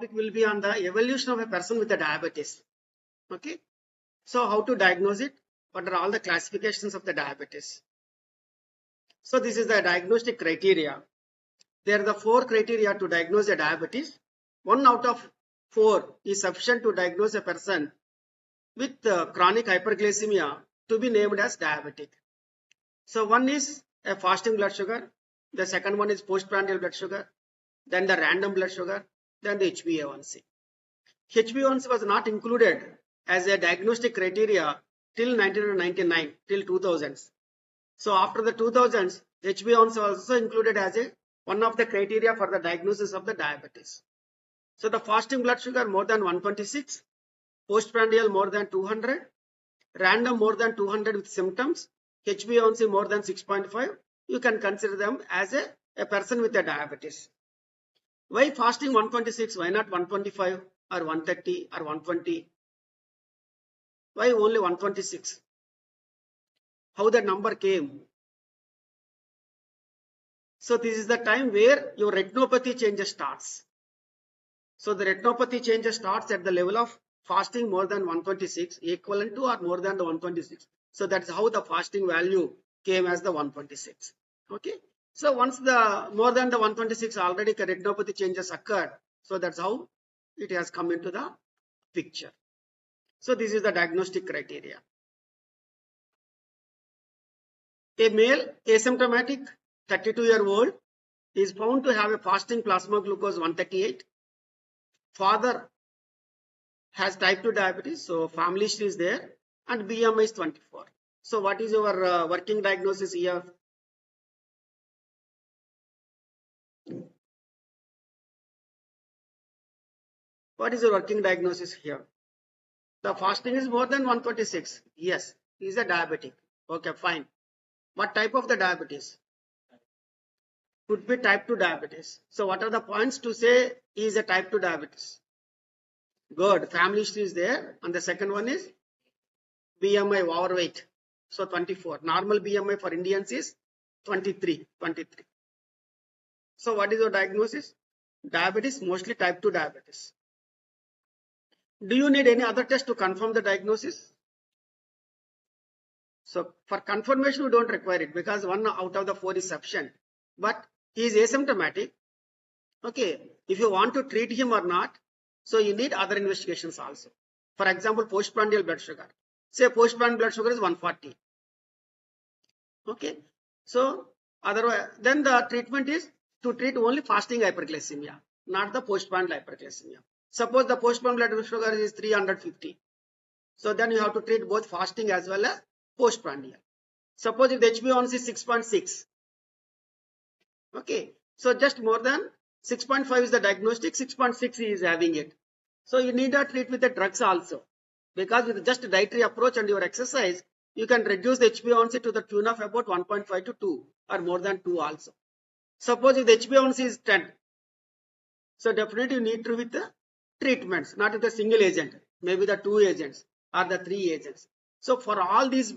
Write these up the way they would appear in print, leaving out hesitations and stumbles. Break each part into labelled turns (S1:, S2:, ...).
S1: topic will be on the evolution of a person with a diabetes. Okay. So how to diagnose it? What are all the classifications of the diabetes? So this is the diagnostic criteria. There are the 4 criteria to diagnose a diabetes. 1 out of 4 is sufficient to diagnose a person with chronic hyperglycemia to be named as diabetic. So one is a fasting blood sugar. The second one is postprandial blood sugar. Then the random blood sugar. Then the HbA1c. HbA1c was not included as a diagnostic criteria till 1999, till 2000s. So after the 2000s, HbA1c was also included as one of the criteria for the diagnosis of the diabetes. So the fasting blood sugar more than 126, postprandial more than 200, random more than 200 with symptoms, HbA1c more than 6.5, you can consider them as a person with a diabetes. Why fasting 126? Why not 125 or 130 or 120? Why only 126? How the number came? So this is the time where your retinopathy changes starts. So the retinopathy changes starts at the level of fasting more than 126, equivalent to or more than the 126. So that's how the fasting value came as the 126. Okay. So once the more than the 126 already retinopathy changes occurred. So that's how it has come into the picture. So this is the diagnostic criteria. A male asymptomatic 32-year-old is found to have a fasting plasma glucose 138. Father has type 2 diabetes, so family history is there, and BMI is 24. So what is your working diagnosis here? What is your working diagnosis here? The fasting is more than 126. Yes, he is a diabetic. Okay, fine. What type of the diabetes? Could be type 2 diabetes. So what are the points to say he is a type 2 diabetes? Good. Family history is there. And the second one is BMI, overweight. So 24. Normal BMI for Indians is 23. So what is your diagnosis? Diabetes, mostly type 2 diabetes. Do you need any other test to confirm the diagnosis? So for confirmation, we don't require it because 1 out of the 4 is sufficient. But he is asymptomatic. Okay. If you want to treat him or not, so you need other investigations also. For example, postprandial blood sugar. Say postprandial blood sugar is 140. Okay. So otherwise, then the treatment is to treat only fasting hyperglycemia, not the postprandial hyperglycemia. Suppose the postprandial blood sugar is 350. So then you have to treat both fasting as well as postprandial. Suppose if the HbA1c is 6.6. Okay. So just more than 6.5 is the diagnostic, 6.6 he is having it. So you need to treat with the drugs also. Because with just dietary approach and your exercise, you can reduce the HbA1c to the tune of about 1.5 to 2 or more than 2 also. Suppose if the HbA1c is 10. So definitely you need to with the treatments, not with a single agent, maybe the 2 agents or the 3 agents. So for all these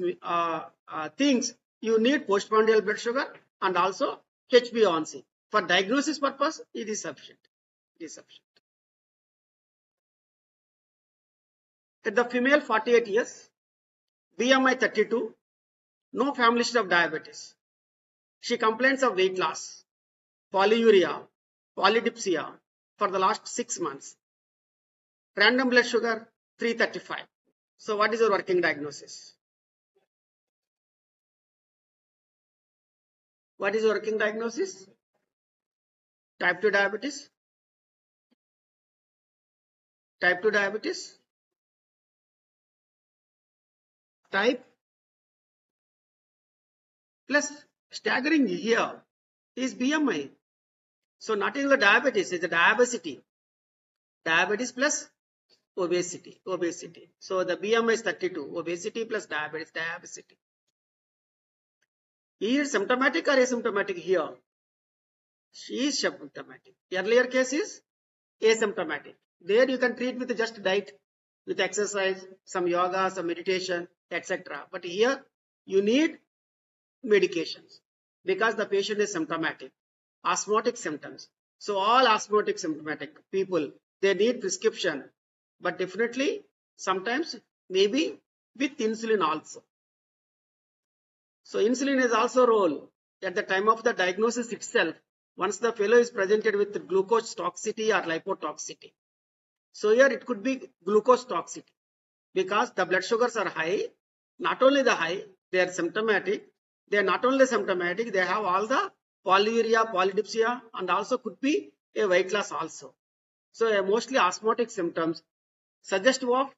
S1: things, you need postprandial blood sugar and also HbA1c. For diagnosis purpose, it is sufficient. At the female 48 years, BMI 32, no family history of diabetes. She complains of weight loss, polyuria, polydipsia for the last 6 months. Random blood sugar 335. So what is your working diagnosis? What is your working diagnosis? Type 2 diabetes. Type 2 diabetes. Type plus staggering here is BMI. So not in the diabetes, it's the diabesity. Diabetes plus obesity. So the BMI is 32. Obesity plus diabetes, diabesity. He is symptomatic or asymptomatic here? She is symptomatic. Earlier case is asymptomatic. There you can treat with just diet, with exercise, some yoga, some meditation, etc. But here you need medications because the patient is symptomatic. Osmotic symptoms. So all osmotic symptomatic people, they need prescription, but definitely sometimes maybe with insulin also. So insulin is also role at the time of the diagnosis itself, once the fellow is presented with glucose toxicity or lipotoxicity. So here it could be glucose toxicity because the blood sugars are high. Not only the high, they are symptomatic. They are not only symptomatic, they have all the polyuria, polydipsia, and also could be a weight loss also. So mostly asthmatic symptoms suggestive of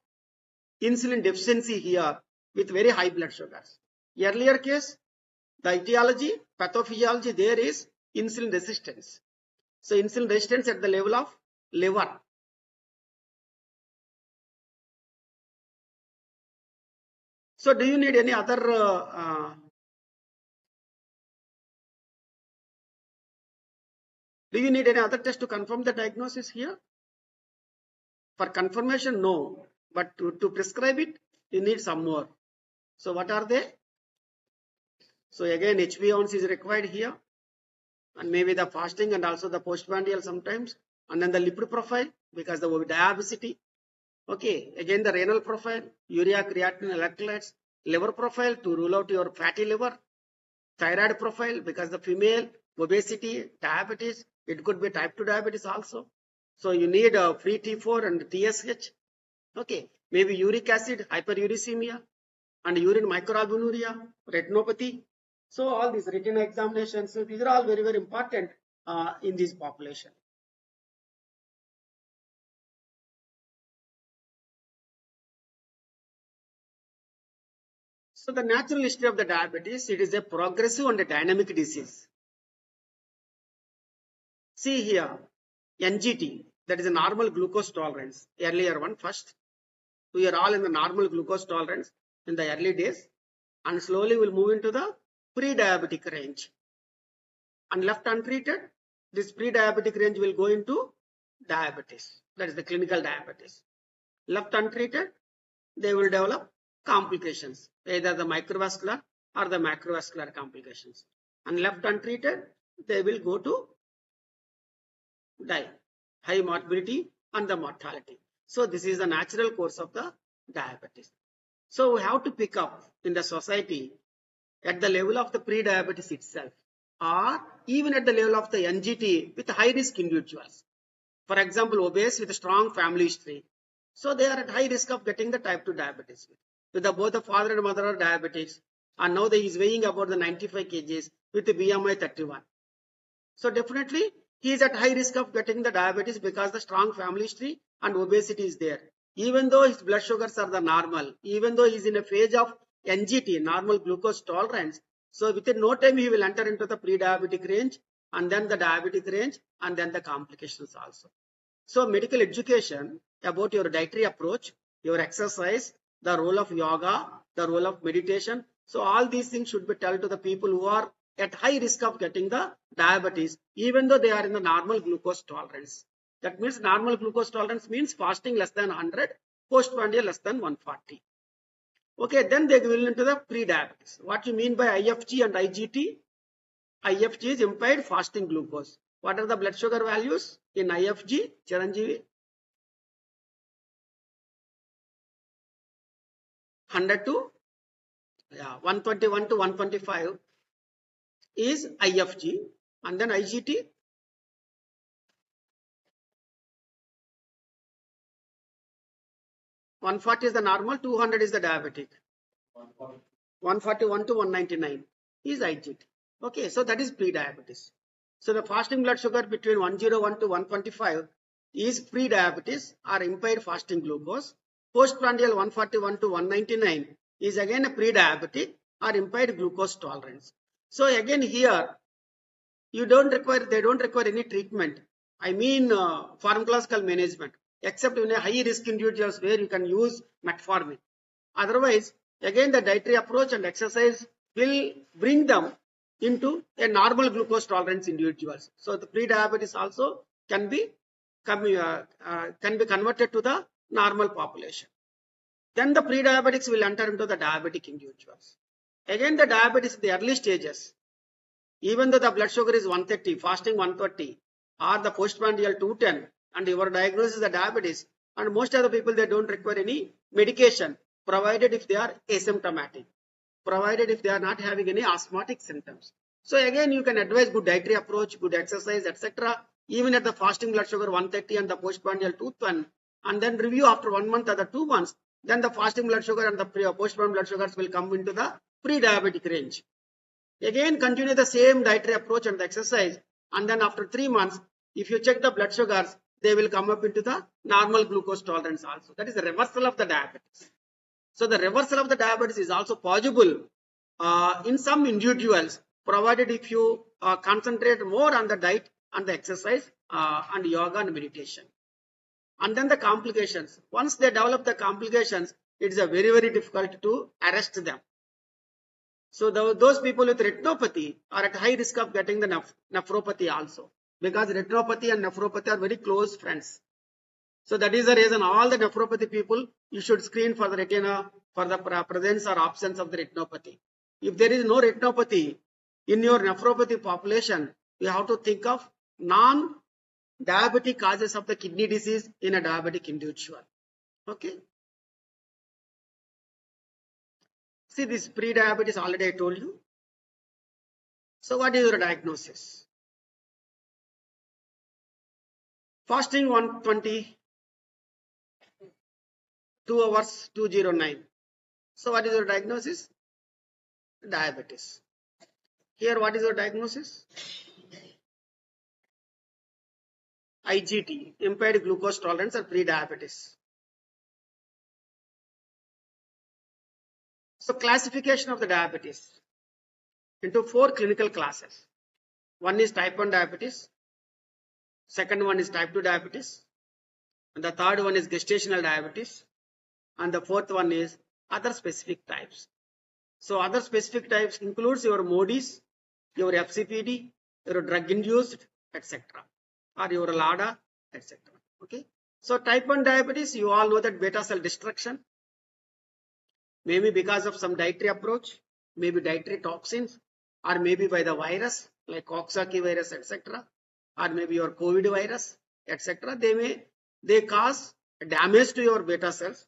S1: insulin deficiency here with very high blood sugars. Earlier case, the etiology, pathophysiology there is insulin resistance. So insulin resistance at the level of liver. So do you need any other test to confirm the diagnosis here? For confirmation, no. But to prescribe it, you need some more. So what are they? So again, HbA1c is required here. And maybe the fasting and also the postprandial sometimes. And then the lipid profile because the diabesity. Okay, again the renal profile, urea, creatinine, electrolytes, liver profile to rule out your fatty liver, thyroid profile because the female, obesity, diabetes, it could be type 2 diabetes also. So you need a free T4 and TSH. Okay, maybe uric acid, hyperuricemia, and urine microalbuminuria, retinopathy. So all these retina examinations, so these are all very, very important in this population. So the natural history of the diabetes, it is a progressive and a dynamic disease. See here, NGT, that is a normal glucose tolerance. Earlier one first. We are all in the normal glucose tolerance in the early days, and slowly we'll move into the pre-diabetic range. And left untreated, this pre-diabetic range will go into diabetes. That is the clinical diabetes. Left untreated, they will develop complications, either the microvascular or the macrovascular complications. And left untreated, they will go to die, high morbidity and the mortality. So this is the natural course of the diabetes. So we have to pick up in the society at the level of the pre-diabetes itself, or even at the level of the NGT with high risk individuals. For example, obese with a strong family history. So they are at high risk of getting the type 2 diabetes. With both the father and mother are diabetics, and now he is weighing about the 95 kgs with the BMI 31. So definitely he is at high risk of getting the diabetes because the strong family history and obesity is there. Even though his blood sugars are the normal, even though he is in a phase of NGT, normal glucose tolerance, so within no time he will enter into the pre-diabetic range and then the diabetic range and then the complications also. So medical education about your dietary approach, your exercise, the role of yoga, the role of meditation. So all these things should be told to the people who are at high risk of getting the diabetes, even though they are in the normal glucose tolerance. That means normal glucose tolerance means fasting less than 100, postprandial less than 140. Okay, then they will into the pre-diabetes. What you mean by IFG and IGT? IFG is impaired fasting glucose. What are the blood sugar values in IFG, Chiranjeevi? 100 to 121 to 125 is IFG, and then IGT 140 is the normal, 200 is the diabetic. 141 to 199 is IGT. Okay, so that is pre-diabetes. So the fasting blood sugar between 101 to 125 is pre-diabetes or impaired fasting glucose. Postprandial 141 to 199 is again a pre-diabetic or impaired glucose tolerance. So again here, they don't require any treatment. I mean pharmacological management, except in a high risk individuals where you can use metformin. Otherwise, again the dietary approach and exercise will bring them into a normal glucose tolerance individuals. So the pre-diabetes also can be converted to the normal population. Then the pre-diabetics will enter into the diabetic individuals. Again the diabetes in the early stages, even though the blood sugar is 130, fasting 130, or the postprandial 210, and your diagnosis is the diabetes. And most of the people, they don't require any medication, provided if they are asymptomatic, provided if they are not having any asthmatic symptoms. So again, you can advise good dietary approach, good exercise, etc. Even at the fasting blood sugar 130 and the postprandial 210, and then review after 1 month or the 2 months, then the fasting blood sugar and the postprandial blood sugars will come into the pre-diabetic range. Again, continue the same dietary approach and the exercise, and then after 3 months, if you check the blood sugars, they will come up into the normal glucose tolerance also. That is the reversal of the diabetes. So the reversal of the diabetes is also possible in some individuals, provided if you concentrate more on the diet and the exercise and yoga and meditation. And then the complications. Once they develop the complications, it is a very, very difficult to arrest them. So those people with retinopathy are at high risk of getting the nephropathy also, because retinopathy and nephropathy are very close friends. So that is the reason all the nephropathy people, you should screen for the retina for the presence or absence of the retinopathy. If there is no retinopathy in your nephropathy population, you have to think of non-diabetic causes of the kidney disease in a diabetic individual. Okay. See, this pre-diabetes already I told you. So what is your diagnosis? Fasting 120, 2 hours 209. So what is your diagnosis? Diabetes. Here what is your diagnosis? IGT, impaired glucose tolerance or pre-diabetes. So classification of the diabetes into 4 clinical classes. One is type 1 diabetes, second one is type 2 diabetes, and the third one is gestational diabetes, and the fourth one is other specific types. So other specific types includes your MODIs, your FCPD, your drug induced, etc., or your LADA, etc. Okay. So type 1 diabetes, you all know that beta cell destruction, maybe because of some dietary approach, maybe dietary toxins, or maybe by the virus like Coxsackie virus, etc., or maybe your COVID virus, etc. They cause damage to your beta cells,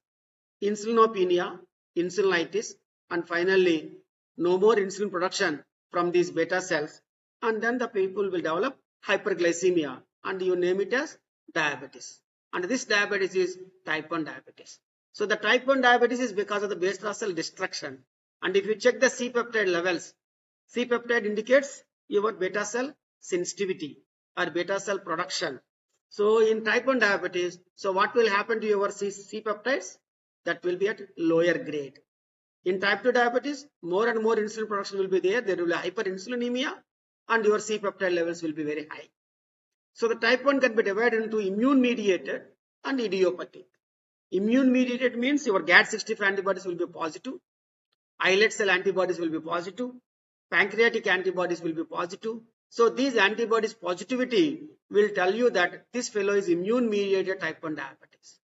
S1: insulinopenia, insulinitis, and finally no more insulin production from these beta cells, and then the people will develop hyperglycemia, and you name it as diabetes. And this diabetes is type 1 diabetes. So the type 1 diabetes is because of the beta cell destruction. And if you check the C-peptide levels, C-peptide indicates your beta cell sensitivity or beta cell production. So in type 1 diabetes, so what will happen to your C-peptides? That will be at lower grade. In type 2 diabetes, more and more insulin production will be there. There will be hyperinsulinemia and your C-peptide levels will be very high. So the type 1 can be divided into immune mediated and idiopathic. Immune mediated means your GAD65 antibodies will be positive, islet cell antibodies will be positive, pancreatic antibodies will be positive. So these antibodies positivity will tell you that this fellow is immune mediated type 1 diabetes.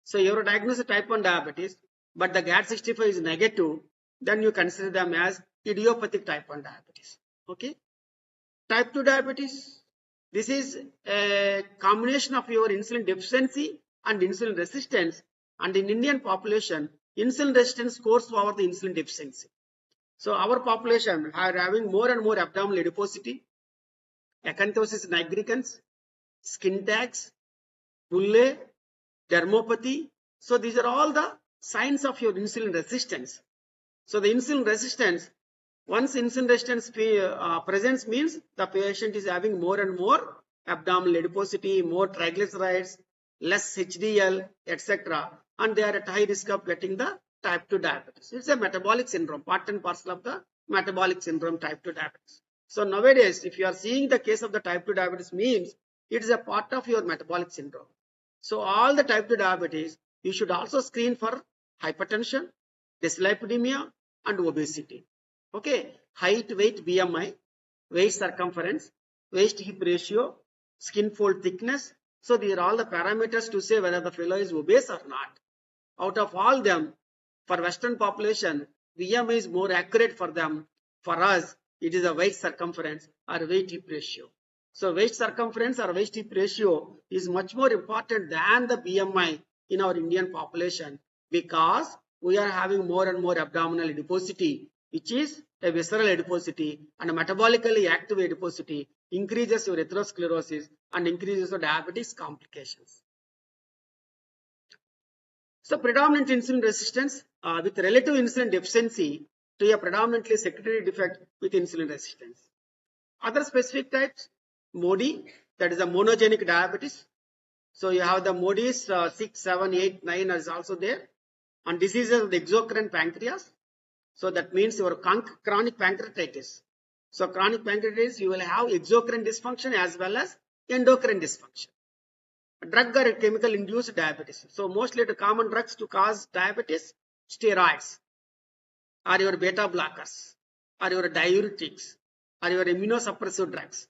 S1: So you are diagnosed with type 1 diabetes, but the GAD65 is negative, then you consider them as idiopathic type 1 diabetes. Okay. Type 2 diabetes, this is a combination of your insulin deficiency and insulin resistance, and in Indian population, insulin resistance scores over the insulin deficiency. So our population are having more and more abdominal adiposity, acanthosis nigricans, skin tags, bulle, dermopathy. So these are all the signs of your insulin resistance. So the insulin resistance, once insulin resistance presence means the patient is having more and more abdominal adiposity, more triglycerides, less HDL, etc. And they are at high risk of getting the type 2 diabetes. It's a metabolic syndrome, part and parcel of the metabolic syndrome, type 2 diabetes. So nowadays, if you are seeing the case of the type 2 diabetes means it is a part of your metabolic syndrome. So all the type 2 diabetes, you should also screen for hypertension, dyslipidemia, and obesity. Okay, height, weight, BMI, waist circumference, waist hip ratio, skin fold thickness. So these are all the parameters to say whether the fellow is obese or not. Out of all them, for Western population, BMI is more accurate for them. For us, it is a waist circumference or weight hip ratio. So waist circumference or waist hip ratio is much more important than the BMI in our Indian population, because we are having more and more abdominal adiposity, which is a visceral adiposity, and a metabolically active adiposity increases your atherosclerosis and increases your diabetes complications. So predominant insulin resistance with relative insulin deficiency to a predominantly secretory defect with insulin resistance. Other specific types, MODY, that is a monogenic diabetes. So you have the MODYs 6, 7, 8, 9 is also there. And diseases of the exocrine pancreas. So that means your chronic pancreatitis. So chronic pancreatitis, you will have exocrine dysfunction as well as endocrine dysfunction. Drug or chemical induced diabetes. So mostly the common drugs to cause diabetes, steroids, or your beta blockers, or your diuretics, or your immunosuppressive drugs.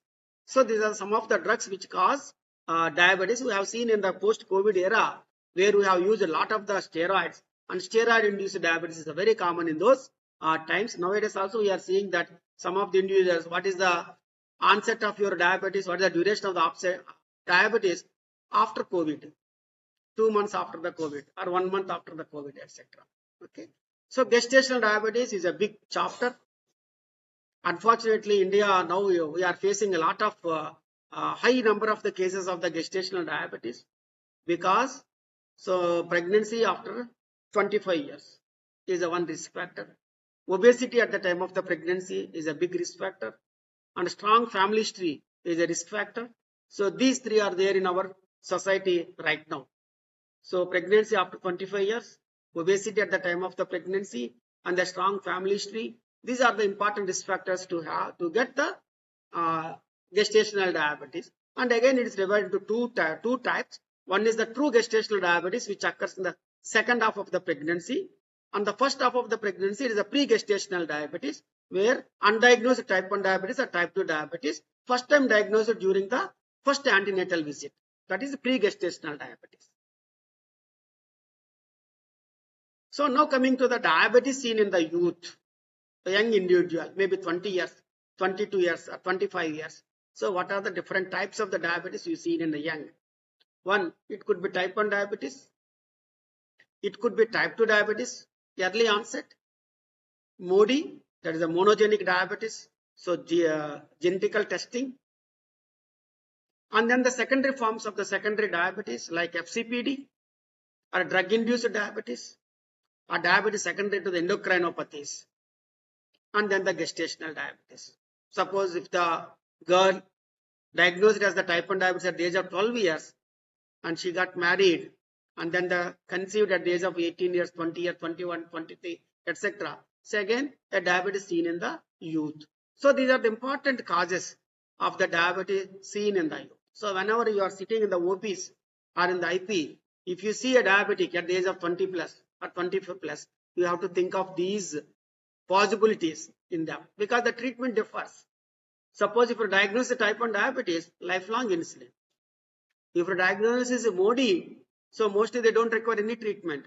S1: So these are some of the drugs which cause diabetes. We have seen in the post-COVID era where we have used a lot of the steroids, and steroid-induced diabetes is very common in those times. Nowadays also we are seeing that some of the individuals, what is the onset of your diabetes, what is the duration of the diabetes after COVID, 2 months after the COVID or 1 month after the COVID, etc. Okay. So gestational diabetes is a big chapter. Unfortunately, India now we are facing a lot of high number of the cases of the gestational diabetes, because so pregnancy after 25 years is a one risk factor. Obesity at the time of the pregnancy is a big risk factor, and strong family history is a risk factor. So these three are there in our society right now. So pregnancy after 25 years, obesity at the time of the pregnancy, and the strong family history. These are the important risk factors to have to get the gestational diabetes. And again, it is divided into two types. One is the true gestational diabetes, which occurs in the second half of the pregnancy. And the first half of the pregnancy, it is a pre-gestational diabetes, where undiagnosed type 1 diabetes or type 2 diabetes, first time diagnosed during the first antenatal visit. That is pre-gestational diabetes. So now coming to the diabetes seen in the youth, a young individual, maybe 20 years, 22 years, or 25 years. So what are the different types of the diabetes you see in the young? One, it could be type 1 diabetes. It could be type 2 diabetes, early onset. MODY, that is a monogenic diabetes. So genetical testing. And then the secondary forms of the secondary diabetes like FCPD or drug-induced diabetes, or diabetes secondary to the endocrinopathies. And then the gestational diabetes. Suppose if the girl diagnosed as the type 1 diabetes at the age of 12 years, and she got married, and then the conceived at the age of 18 years, 20 years, 21, 23, etc. So again, a diabetes seen in the youth. So these are the important causes of the diabetes seen in the youth. So whenever you are sitting in the OPs or in the IP, if you see a diabetic at the age of 20 plus or 25 plus, you have to think of these possibilities in them, because the treatment differs. Suppose if you diagnose a type 1 diabetes, lifelong insulin. If your diagnosis is MODY, so mostly they don't require any treatment.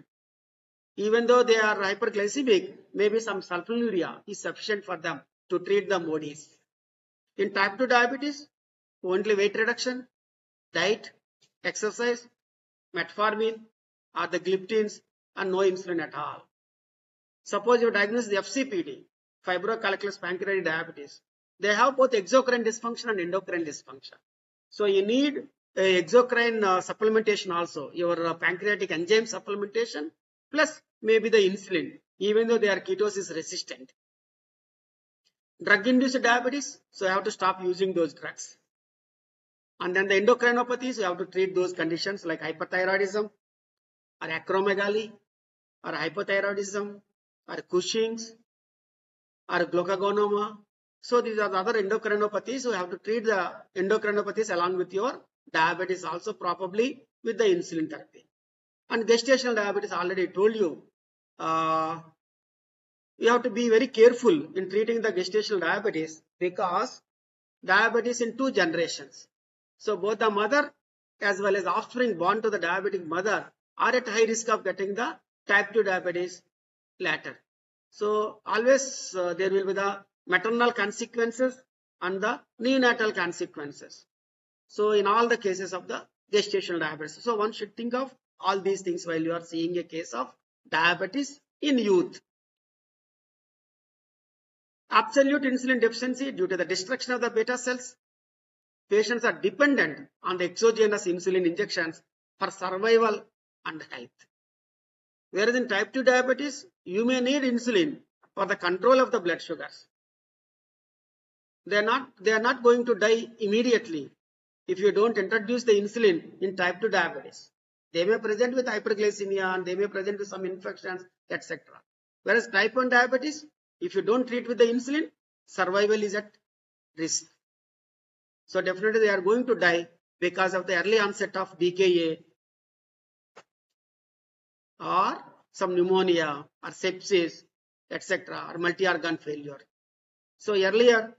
S1: Even though they are hyperglycemic, maybe some sulfonylurea is sufficient for them to treat the MODYs. In type 2 diabetes, only weight reduction, diet, exercise, metformin, or the gliptins, and no insulin at all. Suppose you diagnose the FCPD, fibrocalculous pancreatic diabetes. They have both exocrine dysfunction and endocrine dysfunction. So you need a exocrine supplementation also, your pancreatic enzyme supplementation, plus maybe the insulin, even though they are ketosis resistant. Drug-induced diabetes, so you have to stop using those drugs. And then the endocrinopathies, you have to treat those conditions like hyperthyroidism, or acromegaly, or hypothyroidism, or Cushing's, or glucagonoma. So these are the other endocrinopathies. So you have to treat the endocrinopathies along with your diabetes also, probably with the insulin therapy. And gestational diabetes, already told you, you have to be very careful in treating the gestational diabetes, because diabetes in 2 generations. So both the mother as well as offspring born to the diabetic mother are at high risk of getting the type 2 diabetes later. So always there will be the maternal consequences and the neonatal consequences. So in all the cases of the gestational diabetes. So one should think of all these things while you are seeing a case of diabetes in youth. Absolute insulin deficiency due to the destruction of the beta cells. Patients are dependent on the exogenous insulin injections for survival and health. Whereas in type 2 diabetes, you may need insulin for the control of the blood sugars. They are not going to die immediately if you don't introduce the insulin in type 2 diabetes. They may present with hyperglycemia and they may present with some infections, etc. Whereas type 1 diabetes, if you don't treat with the insulin, survival is at risk. So definitely they are going to die because of the early onset of DKA or some pneumonia or sepsis, etc. or multi-organ failure. So earlier,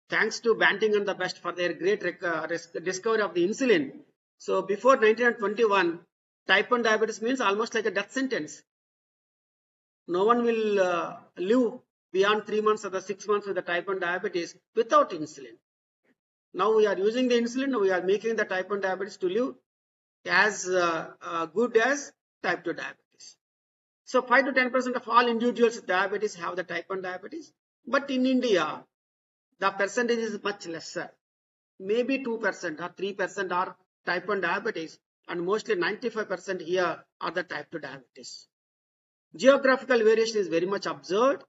S1: thanks to Banting and the Best for their great discovery of the insulin. So before 1921, type 1 diabetes means almost like a death sentence. No one will live beyond 3 months or the 6 months with the type 1 diabetes without insulin. Now we are using the insulin, we are making the type 1 diabetes to live as good as type 2 diabetes. So 5 to 10% of all individuals with diabetes have the type 1 diabetes. But in India, the percentage is much lesser. Maybe 2% or 3% are type 1 diabetes, and mostly 95% here are the type 2 diabetes. Geographical variation is very much observed.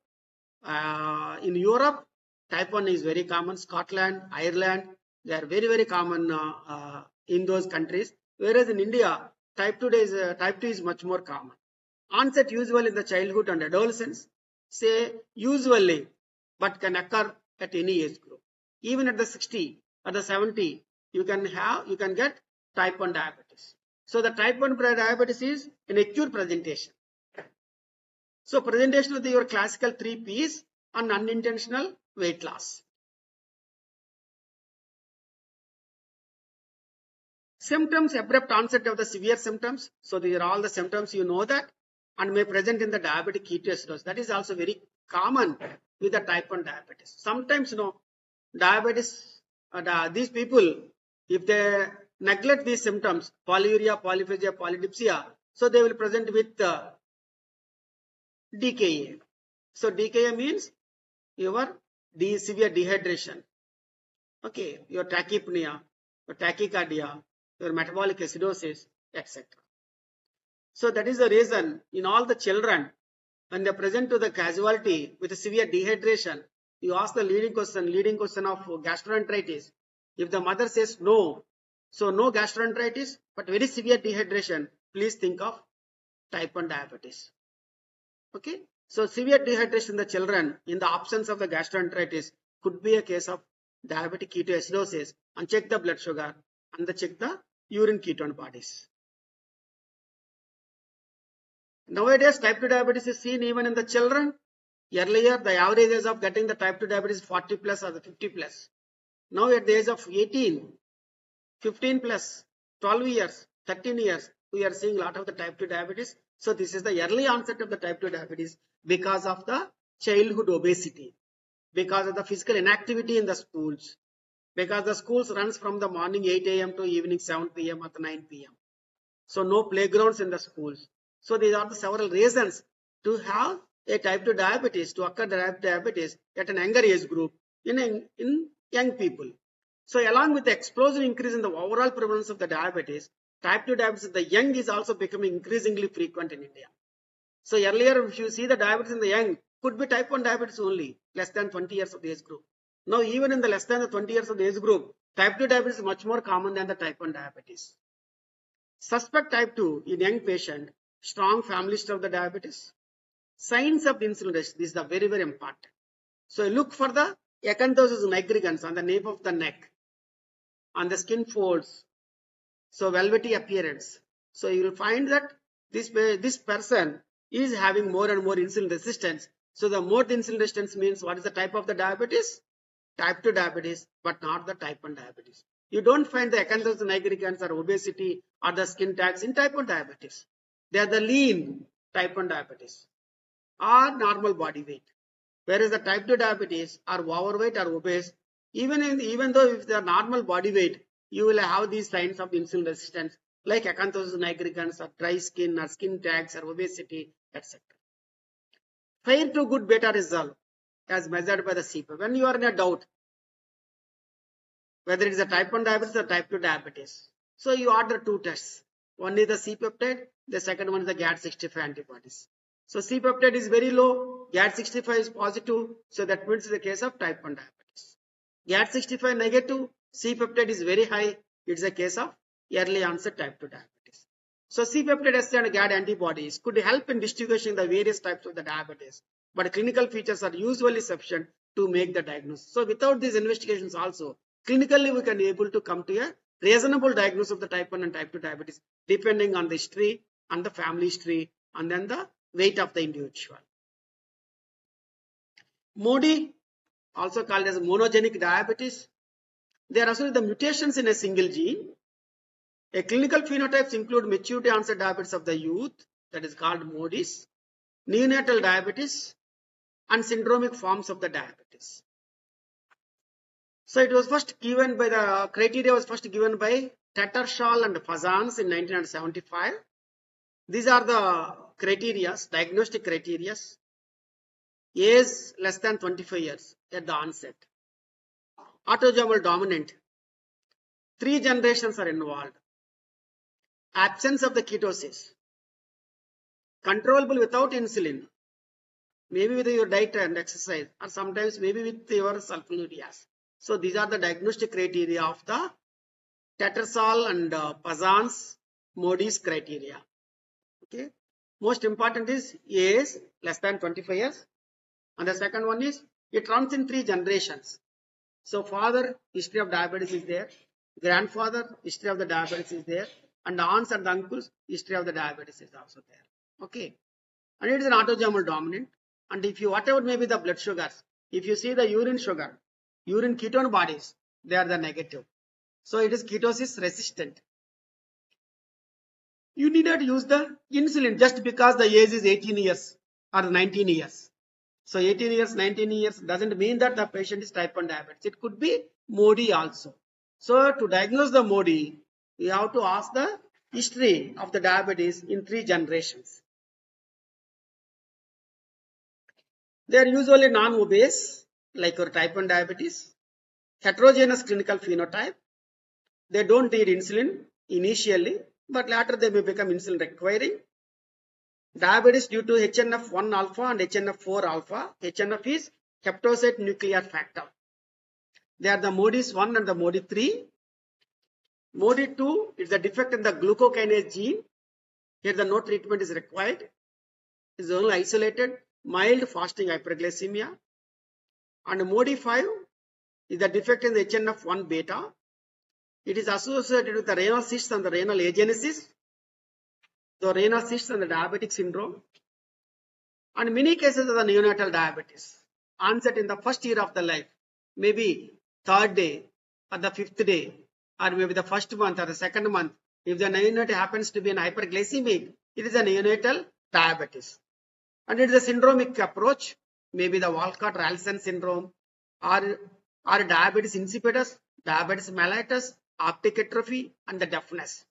S1: In Europe, type 1 is very common. Scotland, Ireland, they are very, very common in those countries. Whereas in India, type 2 is much more common. Onset usually in the childhood and adolescence, say usually, but can occur at any age group. Even at the 60 or the 70, you can get type 1 diabetes. So the type 1 diabetes is an acute presentation. So presentation of your classical 3 P's and unintentional weight loss. Symptoms, abrupt onset of the severe symptoms. So these are all the symptoms, you know that, and may present in the diabetic ketoacidosis. That is also very common with the type 1 diabetes. Sometimes, diabetes, these people, if they neglect these symptoms, polyuria, polyphagia, polydipsia, so they will present with DKA. So DKA means your severe dehydration, okay, your tachypnea, your tachycardia, your metabolic acidosis, etc. So that is the reason in all the children, when they present to the casualty with a severe dehydration, you ask the leading question of gastroenteritis. If the mother says no, so no gastroenteritis, but very severe dehydration, please think of type 1 diabetes. Okay, so severe dehydration in the children in the absence of the gastroenteritis could be a case of diabetic ketoacidosis, and check the blood sugar and check the urine ketone bodies. Nowadays, type 2 diabetes is seen even in the children. Earlier, the average age of getting the type 2 diabetes is 40 plus or the 50 plus. Now at the age of 18, 15 plus, 12 years, 13 years, we are seeing a lot of the type 2 diabetes. So this is the early onset of the type 2 diabetes because of the childhood obesity, because of the physical inactivity in the schools, because the schools runs from the morning 8 a.m. to evening 7 p.m. or 9 p.m. So no playgrounds in the schools. So these are the several reasons to have a type 2 diabetes, to occur diabetes at an younger age group in young people. So along with the explosive increase in the overall prevalence of the diabetes, type 2 diabetes in the young is also becoming increasingly frequent in India. So earlier, if you see the diabetes in the young, could be type 1 diabetes only, less than 20 years of the age group. Now even in the less than the 20 years of the age group, type 2 diabetes is much more common than the type 1 diabetes. Suspect type 2 in young patient, strong family history of the diabetes. Signs of insulin resistance, this is the very, very important. So look for the acanthosis nigricans on the nape of the neck, on the skin folds, so velvety appearance. So you will find that this person is having more and more insulin resistance. So the more the insulin resistance means what is the type of the diabetes? Type 2 diabetes, but not the type 1 diabetes. You don't find the acanthosis nigricans or obesity or the skin tags in type 1 diabetes. They are the lean type 1 diabetes or normal body weight. Whereas the type 2 diabetes are overweight or obese, even though if they are normal body weight, you will have these signs of insulin resistance like acanthosis nigricans or dry skin or skin tags or obesity, etc. Fair to good beta resolve as measured by the CPAP. When you are in a doubt whether it is a type 1 diabetes or type 2 diabetes, so you order two tests. One is the C-peptide, the second one is the GAD65 antibodies. So C-peptide is very low, GAD65 is positive, so that means it's the case of type 1 diabetes. GAD65 negative, C-peptide is very high, it's a case of early onset type 2 diabetes. So C-peptide assay and GAD antibodies could help in distinguishing the various types of the diabetes, but clinical features are usually sufficient to make the diagnosis. So without these investigations also, clinically we can be able to come to a reasonable diagnosis of the type 1 and type 2 diabetes depending on the history and the family history and then the weight of the individual. MODY, also called as monogenic diabetes, they are actually the mutations in a single gene. A clinical phenotypes include maturity onset diabetes of the youth, that is called MODYs, neonatal diabetes, and syndromic forms of the diabetes. So it was first given by the criteria was first given by Tattersall and Fazans in 1975. These are the criteria, diagnostic criteria. Age less than 25 years at the onset. Autosomal dominant. 3 generations are involved. Absence of the ketosis. Controllable without insulin. Maybe with your diet and exercise, or sometimes maybe with your sulfonylureas. So these are the diagnostic criteria of the Tattersall and Fazans MODYs criteria. Okay. Most important is age less than 25 years. And the second one is it runs in 3 generations. So father, history of diabetes is there. Grandfather, history of the diabetes is there. And the aunts and the uncles, history of the diabetes is also there. Okay. And it is an autosomal dominant. And if you, whatever may be the blood sugars, if you see the urine sugar, urine ketone bodies, they are the negative. So it is ketosis resistant. You need not use the insulin just because the age is 18 years or 19 years. So 18 years, 19 years doesn't mean that the patient is type 1 diabetes. It could be MODY also. So to diagnose the MODY, you have to ask the history of the diabetes in 3 generations. They are usually non-obese, like your type 1 diabetes. Heterogeneous clinical phenotype. They don't need insulin initially, but later they may become insulin requiring. Diabetes due to HNF1 alpha and HNF4 alpha. HNF is hepatocyte nuclear factor. They are the MODYs 1 and the MODY 3. MODY 2 is the defect in the glucokinase gene. Here the no treatment is required. It is only isolated, mild fasting hyperglycemia. And MODY 5 is the defect in the HNF1 beta. It is associated with the renal cysts and the renal agenesis, the renal cysts and the diabetic syndrome, and many cases of the neonatal diabetes. Onset in the first year of the life, maybe 3rd day or the 5th day, or maybe the 1st month or the 2nd month. If the neonate happens to be an hyperglycemic, it is a neonatal diabetes. And it is a syndromic approach, maybe the Walcott-Ralston syndrome, or diabetes insipidus, diabetes mellitus, optic atrophy, and the deafness.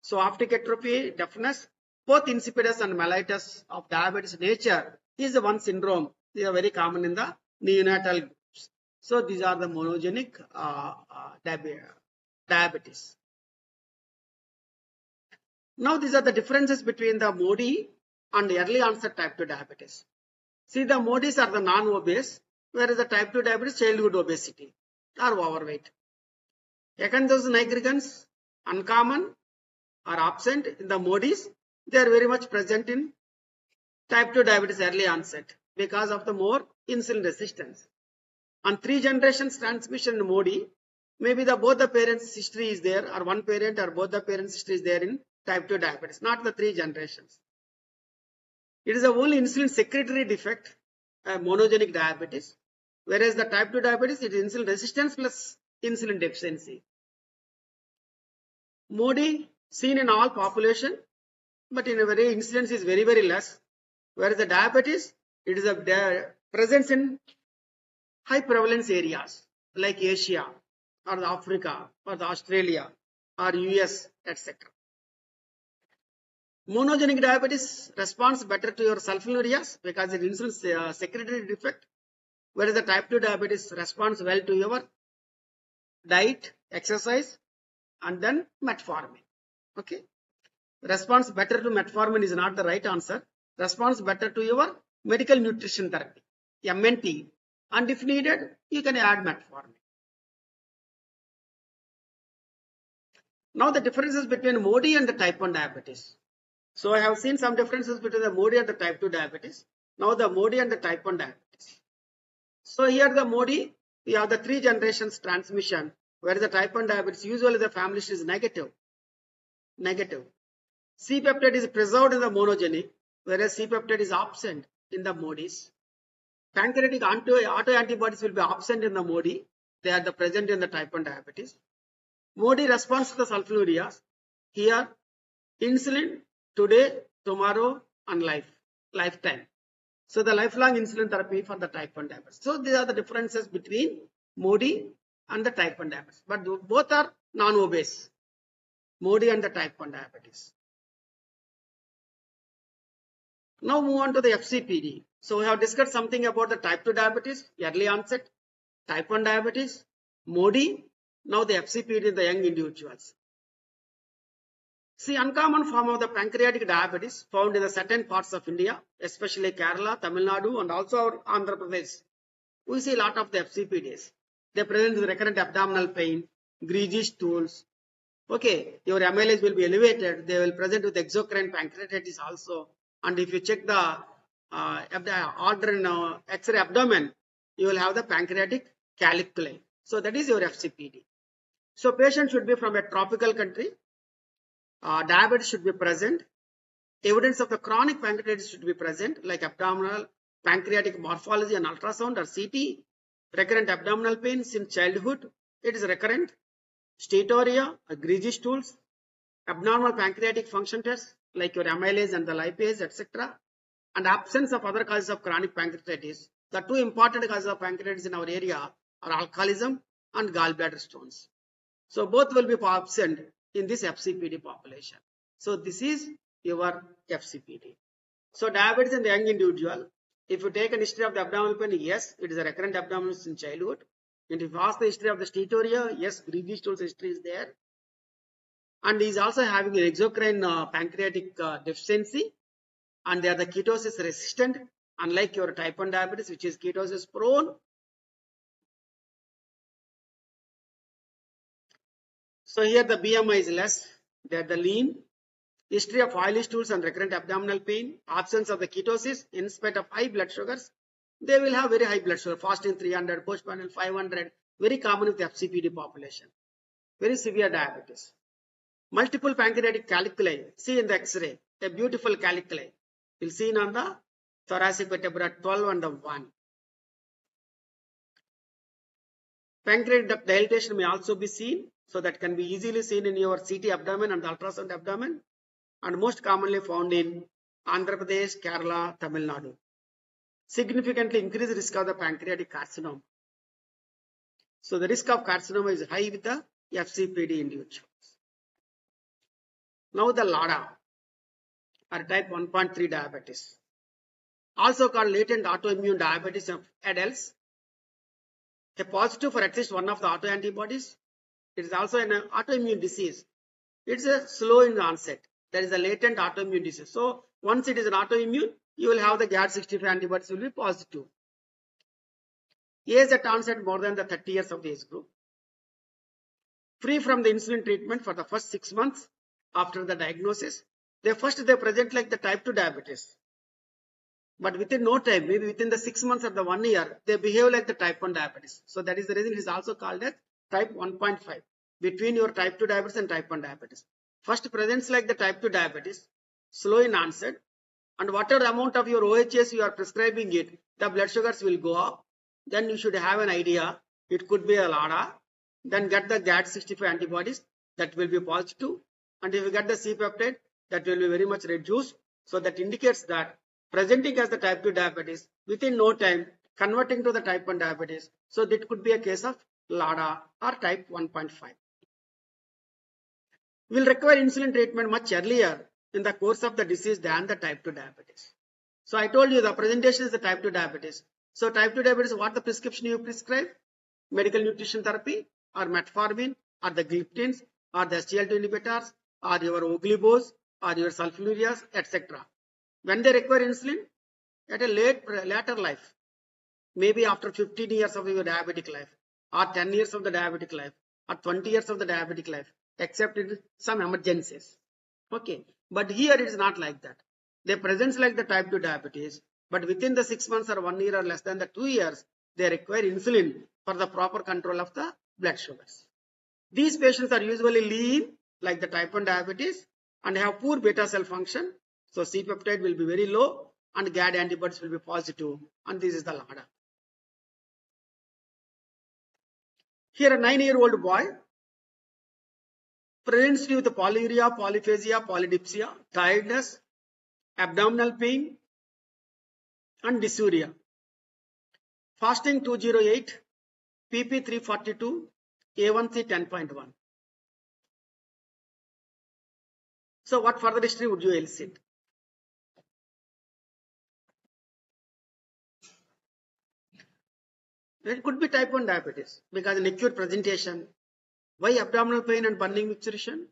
S1: So optic atrophy, deafness, both insipidus and mellitus of diabetes nature is the one syndrome. These are very common in the neonatal groups. So these are the monogenic diabetes. Now these are the differences between the MODY and early onset type 2 diabetes. See, the MODYs are the non-obese, whereas the type 2 diabetes childhood obesity or overweight. Acanthosis nigricans, uncommon or absent in the MODYs. They are very much present in type 2 diabetes early onset because of the more insulin resistance. On 3 generations transmission in MODY, maybe both the parents' history is there, or one parent or both the parents' history is there in type 2 diabetes, not the 3 generations. It is the only insulin secretory defect, monogenic diabetes, whereas the type 2 diabetes, it is insulin resistance plus insulin deficiency. MODY seen in all population, but in a very incidence is very, very less. Whereas the diabetes, it is presence in high prevalence areas like Asia or the Africa or the Australia or US, etc. Monogenic diabetes responds better to your sulfonylureas because it insulin secretory defect, whereas the type 2 diabetes responds well to your diet, exercise, and then metformin. Okay. Response better to metformin is not the right answer. Response better to your medical nutrition therapy, MNT, and if needed, you can add metformin. Now the differences between MODY and the type 1 diabetes. So I have seen some differences between the MODY and the type 2 diabetes. Now the MODY and the type 1 diabetes. So here the MODY, we have the 3 generations transmission, where the type 1 diabetes, usually the family history is negative. C-peptide is preserved in the monogenic, whereas C-peptide is absent in the MODYs. Pancreatic autoantibodies will be absent in the MODY. They are present in the type 1 diabetes. MODY responds to the sulfonylureas. Here, insulin today, tomorrow, and lifetime. So the lifelong insulin therapy for the type 1 diabetes. So these are the differences between MODY and the type 1 diabetes. But both are non-obese. MODY and the type 1 diabetes. Now move on to the FCPD. So we have discussed something about the type 2 diabetes, early onset, type 1 diabetes, MODY, now the FCPD in the young individuals. See, uncommon form of the pancreatic diabetes found in the certain parts of India, especially Kerala, Tamil Nadu, and also our Andhra Pradesh. We see a lot of the FCPDs. They present with recurrent abdominal pain, greasy stools. Okay, your amylase will be elevated. They will present with exocrine pancreatitis also. And if you check the order in X-ray abdomen, you will have the pancreatic caliculi. So that is your FCPD. So patient should be from a tropical country. Diabetes should be present. Evidence of the chronic pancreatitis should be present, like abdominal pancreatic morphology and ultrasound or CT. Recurrent abdominal pain since childhood. It is recurrent. Steatorrhea, greasy stools, abnormal pancreatic function tests like your amylase and the lipase, etc. And absence of other causes of chronic pancreatitis. The 2 important causes of pancreatitis in our area are alcoholism and gallbladder stones. So both will be absent in this FCPD population. So this is your FCPD. So diabetes in the young individual, if you take a history of the abdominal pain, yes, it is a recurrent abdominal in childhood. And if you ask the history of the steatorrhea, yes, greasy stools history is there. And he is also having an exocrine pancreatic deficiency, and they are the ketosis resistant, unlike your type 1 diabetes, which is ketosis prone. So here the BMI is less, they are the lean. History of oily stools and recurrent abdominal pain, absence of the ketosis in spite of high blood sugars. They will have very high blood sugar, fasting 300, postprandial 500, very common with the FCPD population. Very severe diabetes. Multiple pancreatic caliculi, see in the X-ray, a beautiful caliculi. You'll see on the thoracic vertebra 12 and 1. Pancreatic duct dilatation may also be seen, so that can be easily seen in your CT abdomen and the ultrasound abdomen, and most commonly found in Andhra Pradesh, Kerala, Tamil Nadu. Significantly increased risk of the pancreatic carcinoma. So the risk of carcinoma is high with the FCPD individuals. Now the LADA or type 1.3 diabetes, also called latent autoimmune diabetes of adults, a positive for at least one of the autoantibodies. It is also an autoimmune disease. It's a slow in onset. That is a latent autoimmune disease. So once it is an autoimmune, you will have the GAD65 antibodies will be positive. Age at onset more than the 30 years of the age group. Free from the insulin treatment for the first 6 months after the diagnosis. They present like the type 2 diabetes. But within no time, maybe within the 6 months or the 1 year, they behave like the type 1 diabetes. So that is the reason it is also called as type 1.5, between your type 2 diabetes and type 1 diabetes. First presents like the type 2 diabetes, slow in onset, and whatever amount of your OHS you are prescribing it, the blood sugars will go up. Then you should have an idea, it could be a LADA. Then get the GAD65 antibodies, that will be positive. And if you get the C-peptide, that will be very much reduced. So that indicates that presenting as the type 2 diabetes, within no time, converting to the type 1 diabetes. So that could be a case of LADA or type 1.5. Will require insulin treatment much earlier in the course of the disease than the type 2 diabetes. So I told you the presentation is the type 2 diabetes. So type 2 diabetes, what the prescription you prescribe? Medical nutrition therapy or metformin or the gliptins or the SGLT inhibitors or your oglibos or your sulfonylureas, etc. When they require insulin? At a later life, maybe after 15 years of your diabetic life or 10 years of the diabetic life or 20 years of the diabetic life, except in some emergencies. Okay, but here it is not like that. They present like the type 2 diabetes, but within the 6 months or 1 year or less than the 2 years, they require insulin for the proper control of the blood sugars. These patients are usually lean like the type 1 diabetes and have poor beta cell function. So C-peptide will be very low and GAD antibodies will be positive, and this is the LADA. Here a 9-year-old boy presents with polyuria, polyphagia, polydipsia, tiredness, abdominal pain and dysuria. Fasting 208, PP 342, A1C 10.1. So what further history would you elicit? It could be type 1 diabetes because an acute presentation. Why abdominal pain and burning micturition?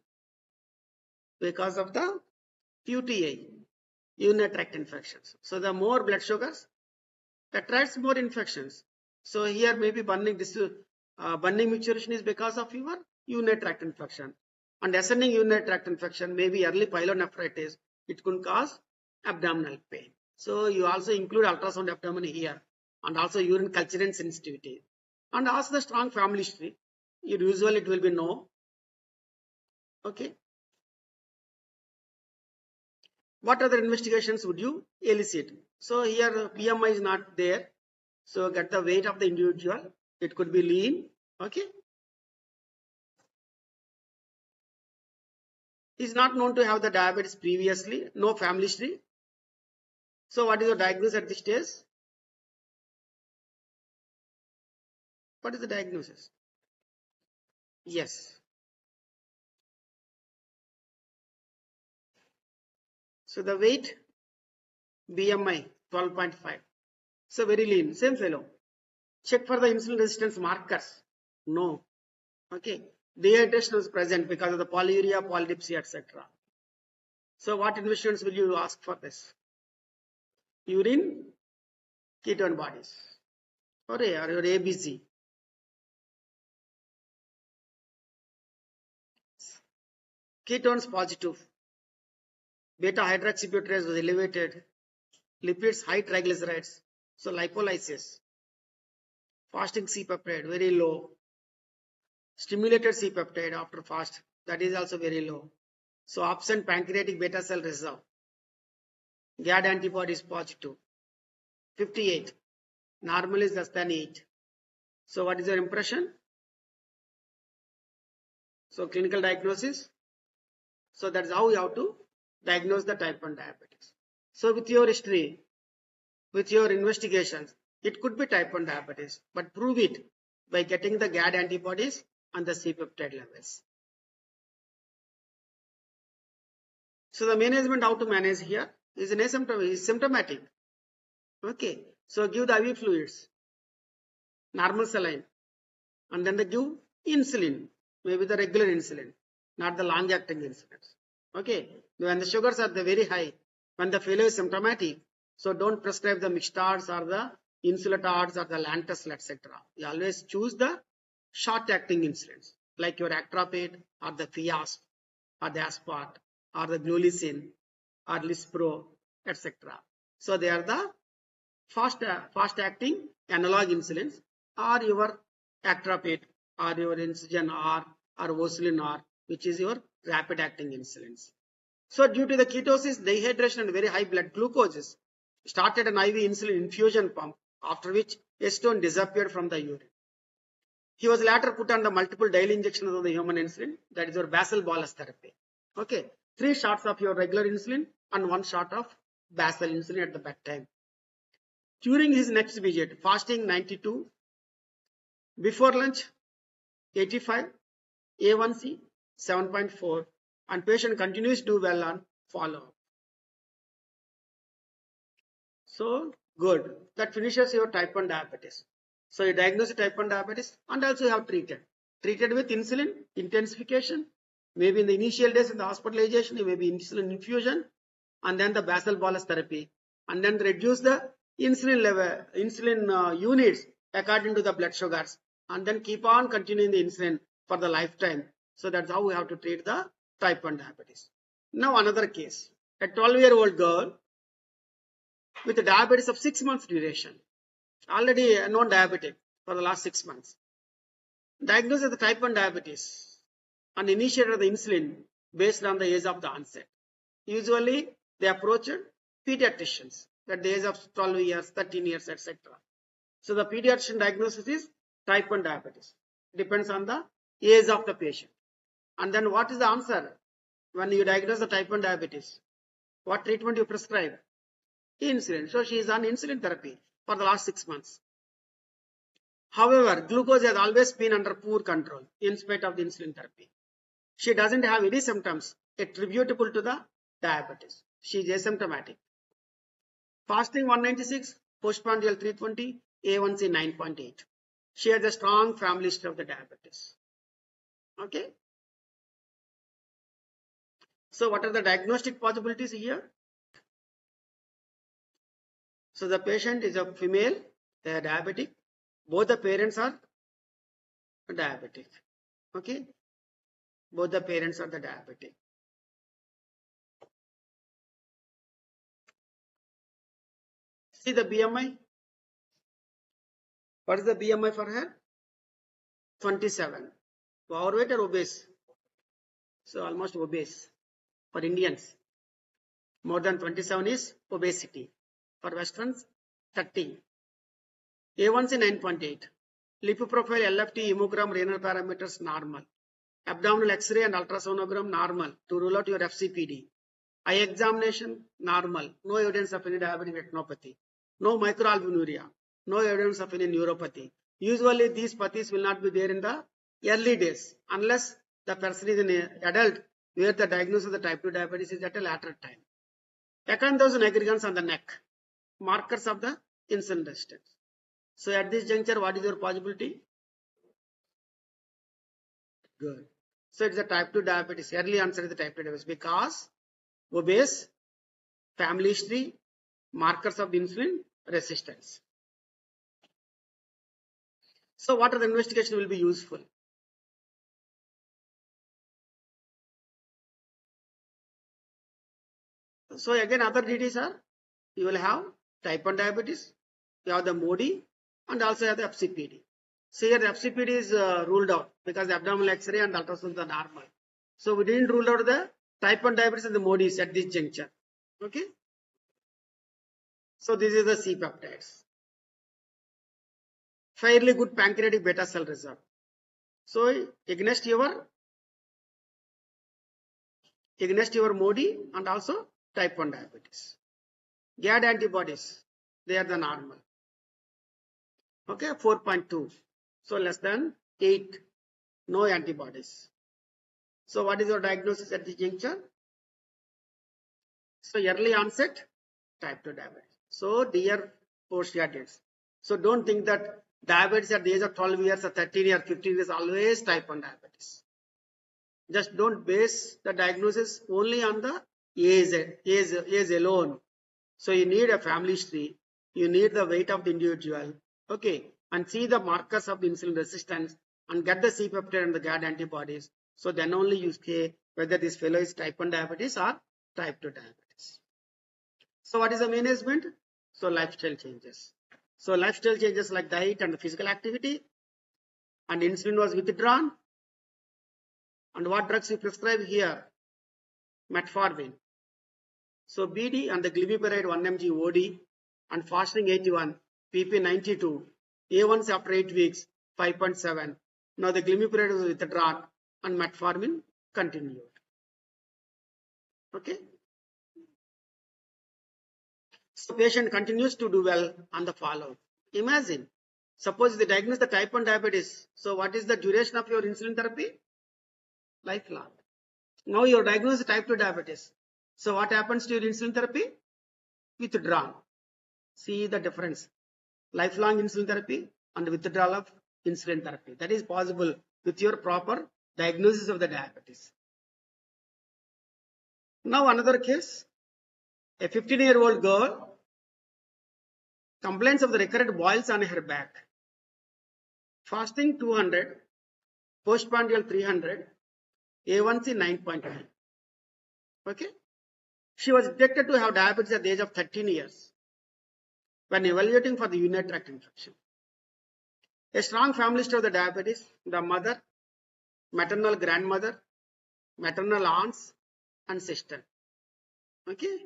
S1: Because of the UTI, urinary tract infections. So the more blood sugars attracts more infections. So here maybe burning micturition is because of your urinary tract infection. And ascending urinary tract infection, maybe early pyelonephritis, it could cause abdominal pain. So you also include ultrasound abdomen here and also urine culture and sensitivity. And also the strong family history. Usually it will be no. Okay. What other investigations would you elicit? So here BMI is not there. So get the weight of the individual. It could be lean. Okay. Is not known to have the diabetes previously. No family history. So what is the diagnosis at this stage? What is the diagnosis? Yes. So the weight, BMI 12.5. So very lean, same fellow. Check for the insulin resistance markers. No. Okay. Dehydration is present because of the polyuria, polydipsia, etc. So what investigations will you ask for this? Urine, ketone bodies, or your ABC. Ketones positive. Beta hydroxybutyrate was elevated. Lipids high triglycerides. So lipolysis. Fasting C-peptide very low. Stimulated C-peptide after fast, that is also very low. So absent pancreatic beta cell reserve. GAD antibody is positive. 58. Normal is less than 8. So what is your impression? So clinical diagnosis. So that's how you have to diagnose the type 1 diabetes. So with your history, with your investigations, it could be type 1 diabetes, but prove it by getting the GAD antibodies and the C-peptide levels. So the management, how to manage here is an asymptomatic, is symptomatic. Okay, so give the IV fluids, normal saline, and then they give insulin, maybe the regular insulin, not the long-acting insulins. Okay, when the sugars are very high, when the failure is symptomatic, so don't prescribe the Mixtards or the Insuletards or the Lantus, etc. You always choose the short-acting insulins, like your Actrapate or the Fiasp or the Aspart or the Glulicin or Lispro, etc. So they are the fast-acting analog insulins, or your Actrapate or your Insugen R or Osulin R, which is your rapid-acting insulins. So due to the ketosis, dehydration and very high blood glucoses, started an IV insulin infusion pump, after which acetone disappeared from the urine. He was later put on the multiple daily injections of the human insulin, that is your basal bolus therapy. Okay, 3 shots of your regular insulin and 1 shot of basal insulin at the bedtime. During his next visit, fasting 92, before lunch 85, A1C 7.4, and patient continues to do well on follow-up. So good. That finishes your type 1 diabetes. So you diagnose type 1 diabetes and also you have treated. Treated with insulin intensification. Maybe in the initial days in the hospitalization, it may be insulin infusion and then the basal bolus therapy. And then reduce the insulin level, insulin units according to the blood sugars. And then keep on continuing the insulin for the lifetime. So that's how we have to treat the type 1 diabetes. Now another case. A 12-year-old girl with a diabetes of 6 months duration, already a non-diabetic for the last 6 months. Diagnosed with type 1 diabetes and initiated the insulin based on the age of the onset. Usually they approach pediatricians at the age of 12 years, 13 years, etc. So the pediatrician diagnosis is type 1 diabetes. Depends on the age of the patient. And then what is the answer when you diagnose the type 1 diabetes? What treatment you prescribe? Insulin. So she is on insulin therapy for the last 6 months. However, glucose has always been under poor control in spite of the insulin therapy. She doesn't have any symptoms attributable to the diabetes. She is asymptomatic. Fasting 196, postprandial 320, A1C 9.8. She has a strong family history of the diabetes. Okay. So what are the diagnostic possibilities here? So the patient is a female, they are diabetic. Both the parents are diabetic. Okay. Both the parents are the diabetic. See the BMI. What is the BMI for her? 27. Overweight or obese? So almost obese for Indians. More than 27 is obesity. For Westerns, 30. A1C 9.8. Lipid profile, LFT, hemogram, renal parameters normal. Abdominal X-ray and ultrasonogram normal to rule out your FCPD. Eye examination normal. No evidence of any diabetic retinopathy. No microalbuminuria. No evidence of any neuropathy. Usually these pathies will not be there in the early days unless the person is an adult where the diagnosis of the type 2 diabetes is at a later time. Acanthosin aggregans on the neck. Markers of the insulin resistance. So at this juncture, what is your possibility? Good. So it's a type 2 diabetes. Early answer is the type 2 diabetes because obese, family history, markers of the insulin resistance. So what are the investigation will be useful? So again, other DDs are, you will have type 1 diabetes, you have the MODY, and also have the FCPD. So here the FCPD is ruled out because the abdominal X-ray and ultrasound are normal. So we didn't rule out the type 1 diabetes and the MODYs at this juncture. Okay. So this is the C peptides. Fairly good pancreatic beta cell reserve. So against your MODY and also type 1 diabetes. GAD antibodies, they are the normal. Okay, 4.2. So less than 8. No antibodies. So what is your diagnosis at this juncture? So early onset type 2 diabetes. So dear postgraduates, so don't think that diabetes at the age of 12 years or 13 years, 15 years always type 1 diabetes. Just don't base the diagnosis only on the age alone. So you need a family history, you need the weight of the individual, okay, and see the markers of insulin resistance and get the C-peptide and the GAD antibodies. So then only you say whether this fellow is type 1 diabetes or type 2 diabetes. So what is the management? So lifestyle changes. So lifestyle changes like diet and the physical activity, and insulin was withdrawn. And what drugs you prescribe here? Metformin. So BD and the glimepiride 1 mg OD and fasting 81, PP 92, A1C after 8 weeks 5.7. Now the glimepiride was withdrawn and metformin continued. Okay. So patient continues to do well on the follow. Imagine, suppose they diagnose the type 1 diabetes. So what is the duration of your insulin therapy? Lifelong. Now you're diagnosed with type 2 diabetes. So what happens to your insulin therapy? Withdrawn. See the difference. Lifelong insulin therapy and withdrawal of insulin therapy. That is possible with your proper diagnosis of the diabetes. Now another case. A 15-year-old girl complains of the recurrent boils on her back. Fasting 200, postprandial 300, A1C 9.9. Okay. She was detected to have diabetes at the age of 13 years when evaluating for the urinary tract infection. A strong family history of the diabetes, the mother, maternal grandmother, maternal aunts, and sister. Okay.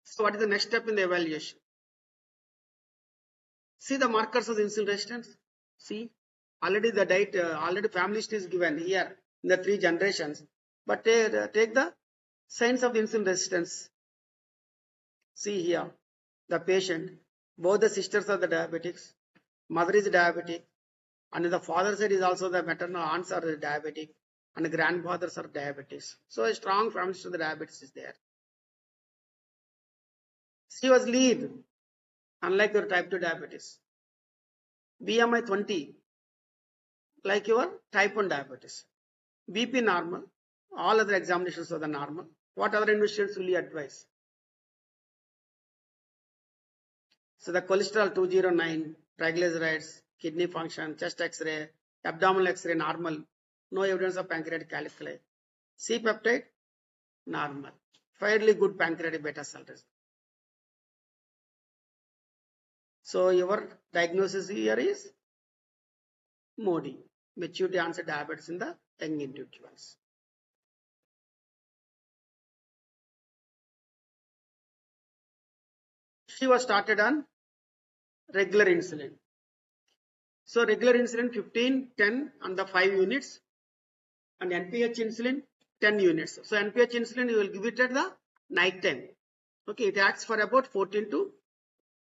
S1: So what is the next step in the evaluation? See the markers of the insulin resistance. See, already the diet, already family history is given here in the 3 generations. But take the signs of the insulin resistance. See here, the patient, both the sisters are the diabetics, mother is diabetic, and the father side is also the maternal aunts are diabetic, and the grandfathers are diabetics. So a strong family history of the diabetes is there. She was lean, unlike your type 2 diabetes. BMI 20, like your type 1 diabetes. BP normal, all other examinations are the normal. What other investigations will you advise? So the cholesterol 209, triglycerides, kidney function, chest X-ray, abdominal X-ray normal, no evidence of pancreatic calculi. C-peptide normal, fairly good pancreatic beta cell result. So your diagnosis here is MODY, maturity onset diabetes in the young individuals. She was started on regular insulin. So regular insulin 15, 10 and the 5 units, and NPH insulin 10 units. So NPH insulin you will give it at the night time. Okay, it acts for about 14 to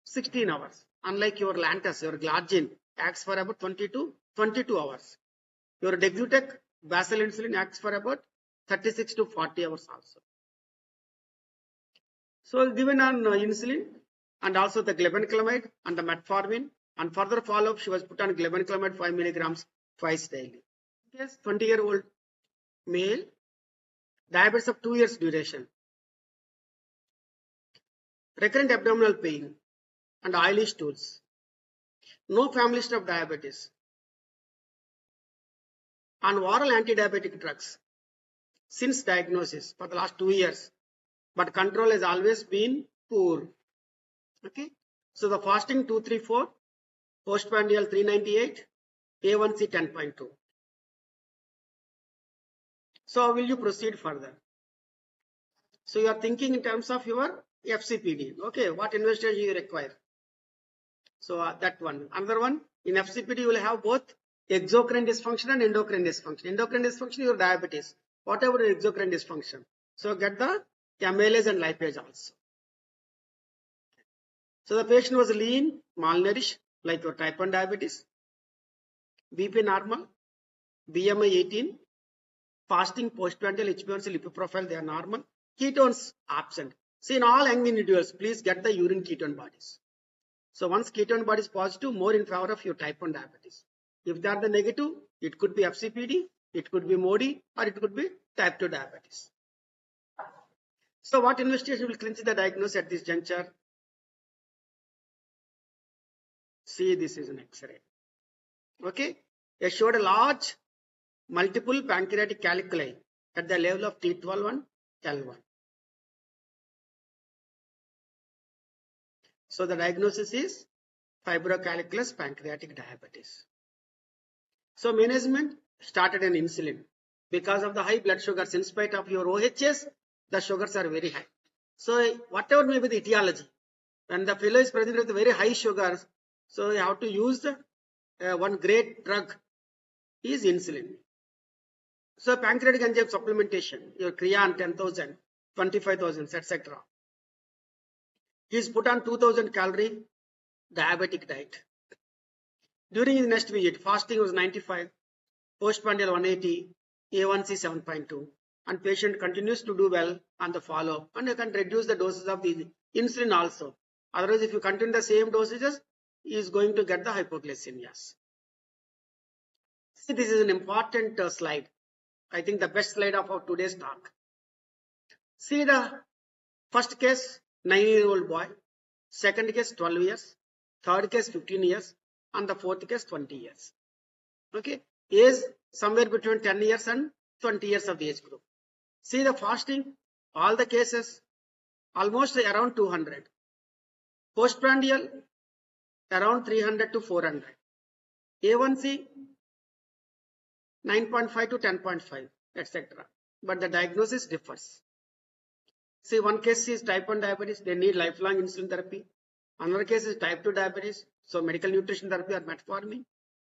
S1: 16 hours. Unlike your Lantus, your Glargine acts for about 20 to 22 hours. Your Deglutec basal insulin acts for about 36 to 40 hours also. So given on insulin and also the glibenclamide and the metformin, and further follow-up she was put on glibenclamide 5 milligrams twice daily. Yes, 20-year-old male, diabetes of 2 years duration, recurrent abdominal pain and oily stools, no family history of diabetes, on oral anti-diabetic drugs since diagnosis for the last 2 years, but control has always been poor. Okay, so the fasting 234, postprandial 398, A1C 10.2. So how will you proceed further? So you are thinking in terms of your FCPD. Okay, what investigation you require? So that one. Another one, in FCPD you will have both exocrine dysfunction and endocrine dysfunction. Endocrine dysfunction, your diabetes. Whatever exocrine dysfunction. So get the amylase and lipase also. So the patient was lean, malnourished, like your type 1 diabetes. BP normal, BMI 18, fasting, postprandial, HbA1c, lipid profile, they are normal. Ketones absent. See, in all young individuals, please get the urine ketone bodies. So once ketone body is positive, more in favor of your type 1 diabetes. If they are the negative, it could be FCPD, it could be MODY, or it could be type 2 diabetes. So what investigation will clinch the diagnosis at this juncture? See, this is an X-ray. Okay, it showed a large multiple pancreatic calculi at the level of T12 and L1. So the diagnosis is fibrocalculus pancreatic diabetes. So management started an insulin. Because of the high blood sugars, in spite of your OHS, the sugars are very high. So whatever may be the etiology, when the fellow is present with very high sugars, so you have to use the one great drug is insulin. So pancreatic enzyme supplementation, your creon 10,000, 25,000, etc. He is put on 2,000 calorie diabetic diet. During his next visit, fasting was 95, postprandial 180, A1C 7.2, and patient continues to do well on the follow-up, and you can reduce the doses of the insulin also. Otherwise, if you continue the same dosages, he is going to get the hypoglycemias. See, this is an important slide. I think the best slide of our today's talk. See the first case, 9-year-old boy. Second case, 12 years. Third case, 15 years. And the fourth case, 20 years. Okay. Age somewhere between 10 years and 20 years of the age group. See the fasting, all the cases, almost around 200. Postprandial, around 300 to 400. A1C, 9.5 to 10.5, etc. But the diagnosis differs. See, one case is type 1 diabetes, they need lifelong insulin therapy. Another case is type 2 diabetes, so medical nutrition therapy or metformin.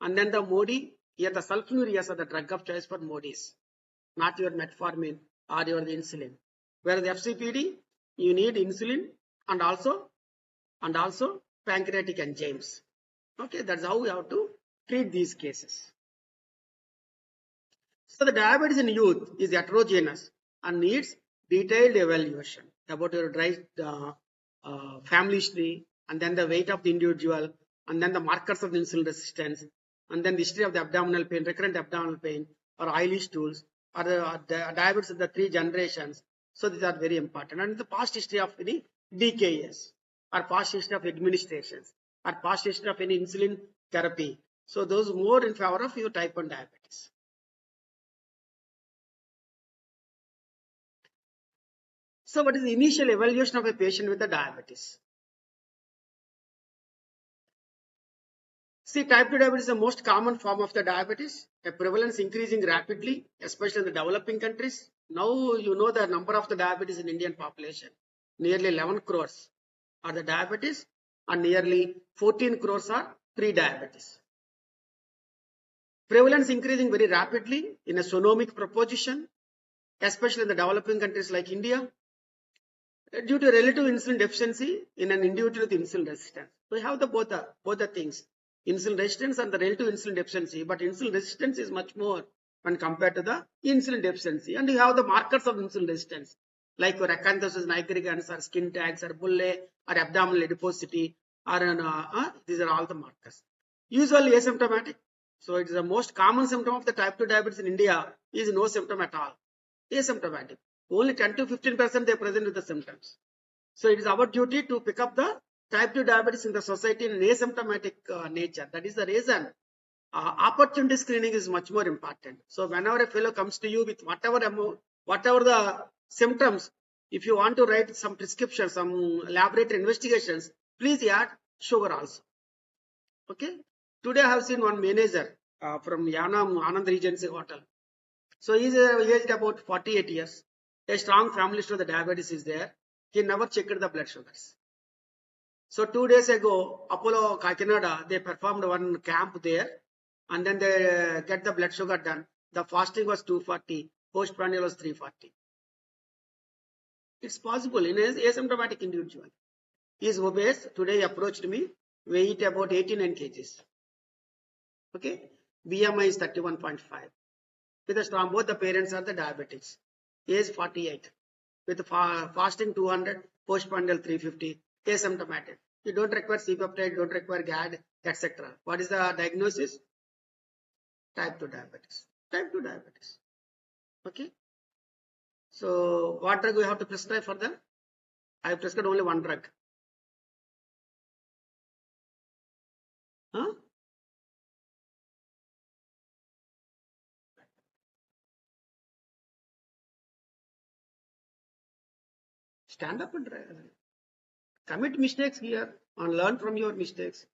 S1: And then the MODI, here the sulfonylureas are the drug of choice for MODIs, not your metformin or your insulin. Whereas the FCPD, you need insulin and also pancreatic enzymes. Okay, that's how we have to treat these cases. So the diabetes in youth is heterogeneous and needs detailed evaluation about your family history, and then the weight of the individual, and then the markers of the insulin resistance, and then the history of the abdominal pain, recurrent abdominal pain, or oily stools, or the diabetes of the 3 generations. So these are very important. And the past history of any DKS, or past history of administrations, or past history of any insulin therapy. So those more in favor of your type 1 diabetes. So what is the initial evaluation of a patient with the diabetes? See, type 2 diabetes is the most common form of the diabetes. The prevalence increasing rapidly, especially in the developing countries. Now you know the number of the diabetes in Indian population. Nearly 11 crores are the diabetes, and nearly 14 crores are pre-diabetes. Prevalence increasing very rapidly in a zoonomic proportion, especially in the developing countries like India, due to relative insulin deficiency in an individual with insulin resistance. We have both the things, insulin resistance and the relative insulin deficiency, but insulin resistance is much more when compared to the insulin deficiency. And you have the markers of insulin resistance, like your acanthosis nigricans, or skin tags, or bulle, or abdominal adiposity, or these are all the markers. Usually asymptomatic. So it is the most common symptom of the type 2 diabetes in India is no symptom at all, asymptomatic. Only 10 to 15% they present with the symptoms. So it is our duty to pick up the type 2 diabetes in the society in an asymptomatic nature. That is the reason opportunity screening is much more important. So whenever a fellow comes to you with whatever the symptoms, if you want to write some prescriptions, some laboratory investigations, please add sugar also. Okay. Today I have seen one manager from Yanam Anand Regency Hotel. So he is aged about 48 years. A strong family history of the diabetes is there. He never checked the blood sugars. So 2 days ago, Apollo Kakinada, they performed one camp there, and then they get the blood sugar done. The fasting was 240, postprandial was 340. It's possible in an asymptomatic individual. He is obese. Today he approached me, weight about 89 kgs. Okay, BMI is 31.5. With a strong, both the parents are the diabetics. Age 48. With fasting 200, postprandial 350, asymptomatic. You don't require C-peptide, don't require GAD, etc. What is the diagnosis? Type 2 diabetes. Type 2 diabetes. Okay. So what drug we have to prescribe for them? I have prescribed only one drug. Huh? Stand up and commit mistakes here and learn from your mistakes.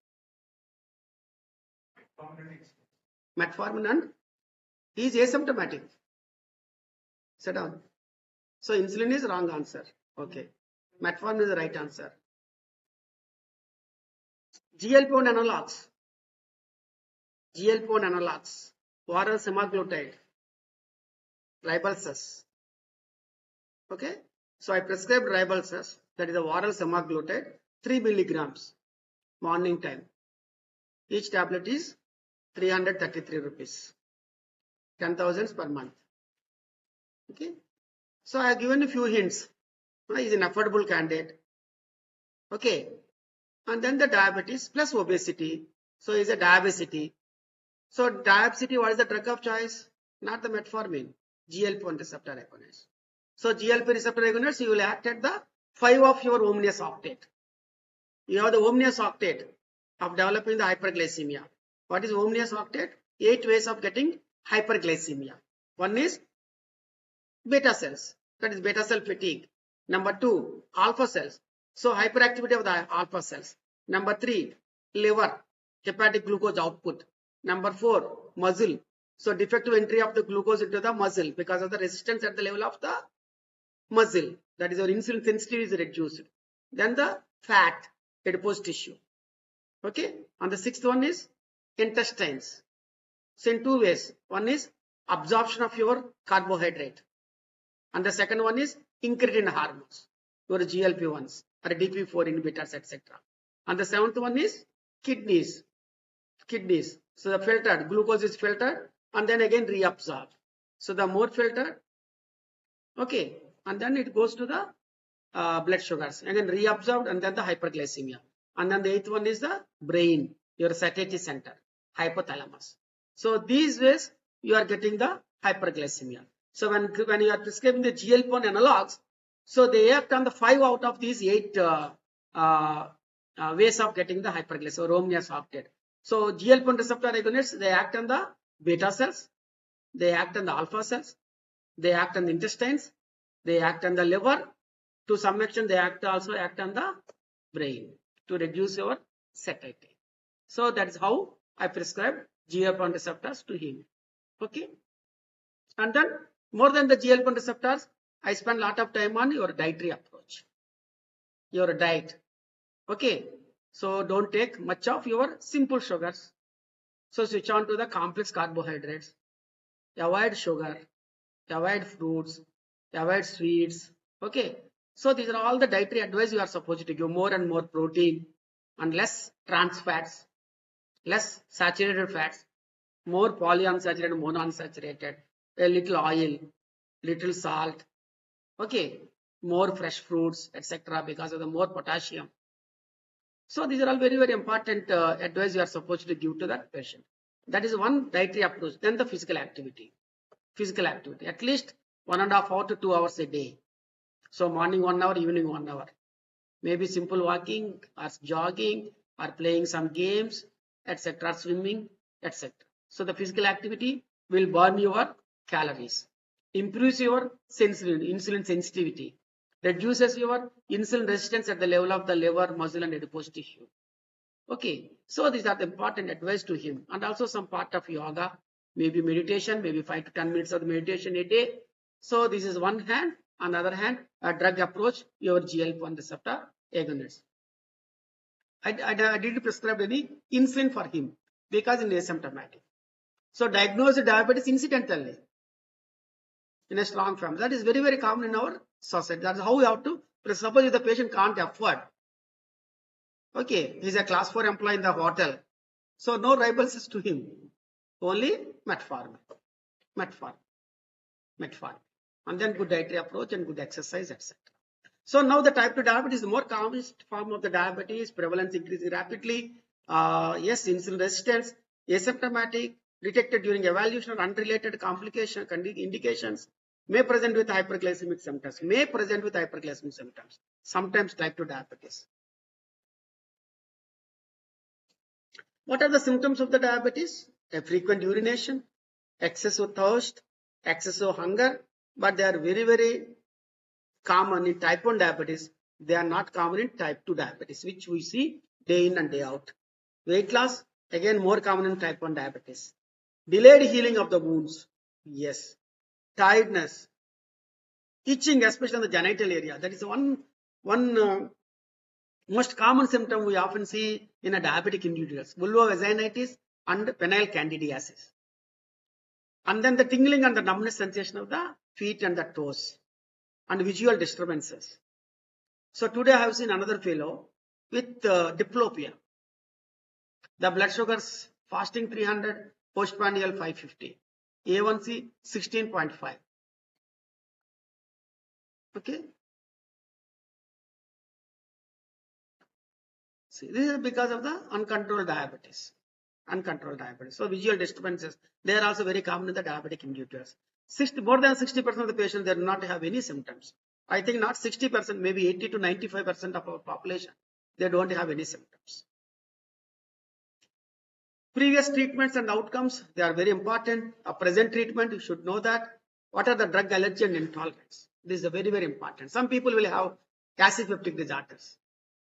S1: Metformin and he is asymptomatic. Sit down. So insulin is wrong answer. Okay. Metformin is the right answer. GLP-1 analogs. GLP-1 analogs. Oral semaglutide. Ribelsus. Okay. So I prescribed Ribelsus, that is the oral semaglutide, 3 milligrams, morning time. Each tablet is 333 rupees, 10,000 per month. Okay. So I have given a few hints. He is an affordable candidate. Okay. And then the diabetes plus obesity. So is a diabesity. So diabesity, what is the drug of choice? Not the metformin, GLP-1 receptor agonist. So GLP receptor agonist, you will act at the 5 of your Omnius octet. You have the Omnius octet of developing the hyperglycemia. What is Omnius octet? 8 ways of getting hyperglycemia. One is beta cells, that is beta cell fatigue. Number 2, alpha cells. So hyperactivity of the alpha cells. Number 3, liver, hepatic glucose output. Number 4, muscle. So defective entry of the glucose into the muscle because of the resistance at the level of the muscle. That is, your insulin sensitivity is reduced. Then the fat, adipose tissue. Okay. And the 6th one is intestines. So in 2 ways. One is absorption of your carbohydrate. And the second one is incretin hormones, your GLP-1s or DP4 inhibitors, etc. And the 7th one is kidneys. Kidneys. So the filtered glucose is filtered and then again reabsorbed. So the more filtered, okay, and then it goes to the blood sugars, again reabsorbed, and then the hyperglycemia. And then the 8th one is the brain, your satiety center, hypothalamus. So these ways you are getting the hyperglycemia. So when you are prescribing the GLP-1 analogs, so they act on the 5 out of these 8 ways of getting the hyperglycemia, or Omnius octet. So GLP-1 receptor agonists, they act on the beta cells, they act on the alpha cells, they act on the intestines, they act on the liver. To some extent, they also act on the brain to reduce your satiety. So that is how I prescribed GLP-1 receptors to him. Okay. And then more than the GLP-1 receptors, I spend a lot of time on your dietary approach, your diet. Okay. So don't take much of your simple sugars. So switch on to the complex carbohydrates. Avoid sugar, avoid fruits, avoid sweets. Okay. So these are all the dietary advice you are supposed to give. More and more protein and less trans fats, less saturated fats, more polyunsaturated, monounsaturated, a little oil, little salt. Okay. More fresh fruits, etc. because of the more potassium. So these are all very, very important advice you are supposed to give to that patient. That is one dietary approach. Then the physical activity. Physical activity, at least 1.5 hours to 2 hours a day. So morning 1 hour, evening 1 hour. Maybe simple walking or jogging or playing some games, etc. Swimming, etc. So the physical activity will burn your calories, improves your insulin sensitivity, reduces your insulin resistance at the level of the liver, muscle and adipose tissue. Okay, so these are the important advice to him, and also some part of yoga, maybe meditation, maybe 5 to 10 minutes of meditation a day. So this is one hand. On the other hand, a drug approach, your GLP-1 receptor agonist. I didn't prescribe any insulin for him because he is asymptomatic. So diagnose diabetes incidentally in a strong family. That is very, very common in our society. That's how we have to. Suppose if the patient can't afford. Okay, he's a class 4 employee in the hotel. So no Ribelsus to him. Only metformin. And then good dietary approach and good exercise, etc. So now the type 2 diabetes is the more common form of the diabetes, prevalence increasing rapidly. Yes, insulin resistance, asymptomatic, detected during evaluation or unrelated complication indications, may present with hyperglycemic symptoms, sometimes type 2 diabetes. What are the symptoms of the diabetes? A frequent urination, excessive thirst, excessive hunger, but they are very, very common in type 1 diabetes. They are not common in type 2 diabetes, which we see day in and day out. Weight loss, again more common in type 1 diabetes. Delayed healing of the wounds. Yes. Tiredness. Itching, especially in the genital area. That is one most common symptom we often see in a diabetic individuals. Vulvovaginitis and penile candidiasis. And then the tingling and the numbness sensation of the feet and the toes, and visual disturbances. So today I have seen another fellow with diplopia. The blood sugars fasting 300, postprandial 550, A1C 16.5. Okay. See, this is because of the uncontrolled diabetes. Uncontrolled diabetes. So visual disturbances, they are also very common in the diabetic individuals. More than 60% of the patients, they do not have any symptoms. I think not 60%, maybe 80 to 95% of our population, they don't have any symptoms. Previous treatments and outcomes, they are very important. A present treatment, you should know that. What are the drug allergy and intolerance? This is very, very important. Some people will have acid-peptic disorders,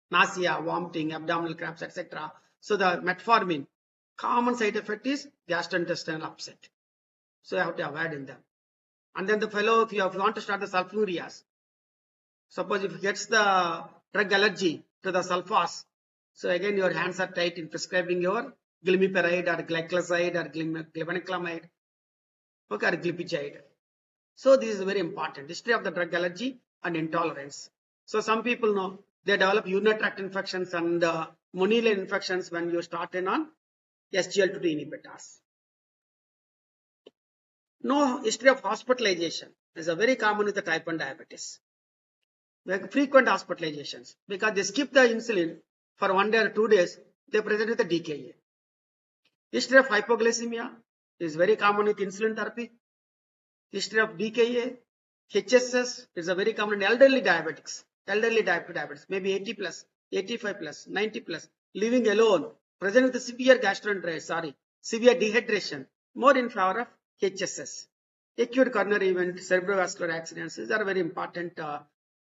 S1: nausea, vomiting, abdominal cramps, etc. So the metformin, common side effect is gastrointestinal upset. So you have to avoid in them. And then the fellow, if you want to start the sulfurias, suppose if he gets the drug allergy to the sulfas, so again your hands are tight in prescribing your glimepiride or glycoside or glibenclamide, okay, or glipizide. So this is very important. History of the drug allergy and intolerance. So some people know they develop urinary tract infections and mononeural infections when you start in on SGLT2 inhibitors. No history of hospitalization is a very common with the type 1 diabetes. Like frequent hospitalizations because they skip the insulin for 1 day or 2 days, they present with a DKA. History of hypoglycemia is very common with insulin therapy. History of DKA, HSS is a very common in elderly diabetics. Elderly diabetes, maybe 80 plus, 85 plus, 90 plus, living alone, present with a severe severe dehydration, more in favor of HSS. Acute coronary event, cerebrovascular accidents, these are very important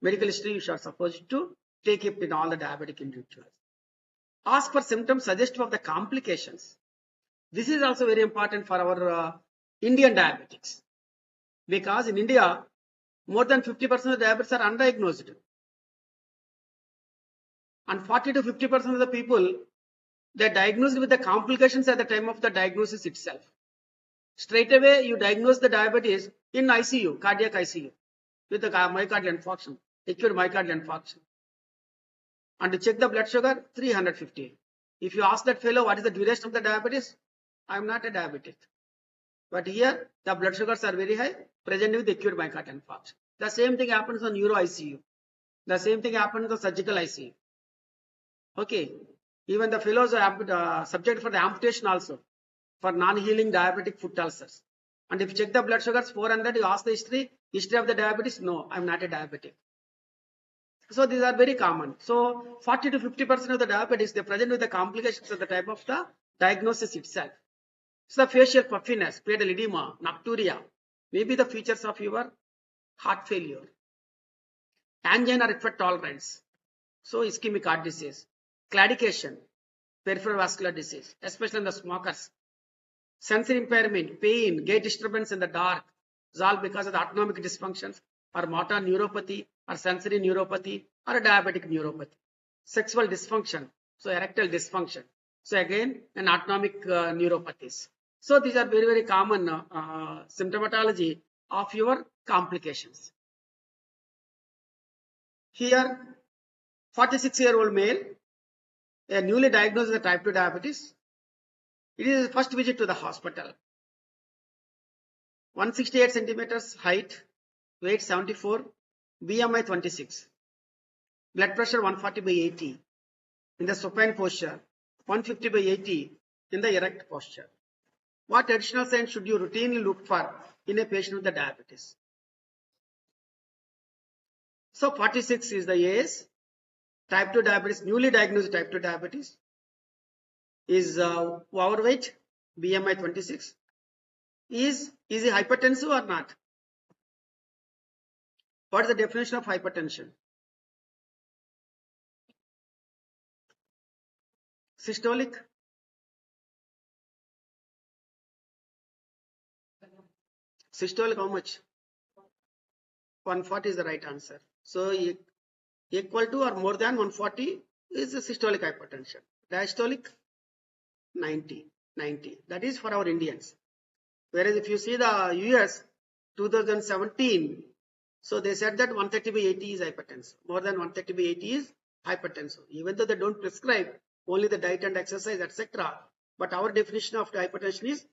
S1: medical history you are supposed to take it in all the diabetic individuals. Ask for symptoms suggestive of the complications. This is also very important for our Indian diabetics. Because in India, more than 50% of the diabetes are undiagnosed. And 40 to 50% of the people, they are diagnosed with the complications at the time of the diagnosis itself. Straight away, you diagnose the diabetes in ICU, cardiac ICU, with the myocardial infarction, acute myocardial infarction. And to check the blood sugar, 350. If you ask that fellow, what is the duration of the diabetes? I am not a diabetic. But here, the blood sugars are very high, present with acute myocardial infarction. The same thing happens on neuro ICU. The same thing happens in the surgical ICU. Okay. Even the fellows are subject for the amputation also, for non-healing diabetic foot ulcers. And if you check the blood sugars, 400, you ask the history of the diabetes, no, I am not a diabetic. So these are very common. So 40 to 50% of the diabetes, they present with the complications at the time of the diagnosis itself. So the facial puffiness, pedal edema, nocturia, may be the features of your heart failure. Angina or effort tolerance. So ischemic heart disease. Claudication, peripheral vascular disease, especially in the smokers. Sensory impairment, pain, gait disturbance in the dark, is all because of the autonomic dysfunctions or motor neuropathy or sensory neuropathy or a diabetic neuropathy. Sexual dysfunction, so erectile dysfunction. So again, an autonomic neuropathies. So these are very, very common symptomatology of your complications. Here, 46-year-old male, a newly diagnosed with type 2 diabetes. It is his first visit to the hospital. 168 centimeters height, weight 74, BMI 26. Blood pressure 140 by 80 in the supine posture, 150 by 80 in the erect posture. What additional signs should you routinely look for in a patient with the diabetes? So 46 is the age. Type 2 diabetes, newly diagnosed type 2 diabetes, is overweight, BMI 26. Is he hypertensive or not? What is the definition of hypertension? Systolic. Systolic how much? 140 is the right answer. So equal to or more than 140 is a systolic hypertension. Diastolic 90. That is for our Indians. Whereas if you see the US 2017, so they said that 130 by 80 is hypertensive. More than 130 by 80 is hypertensive. Even though they don't prescribe only the diet and exercise, etc. But our definition of hypertension is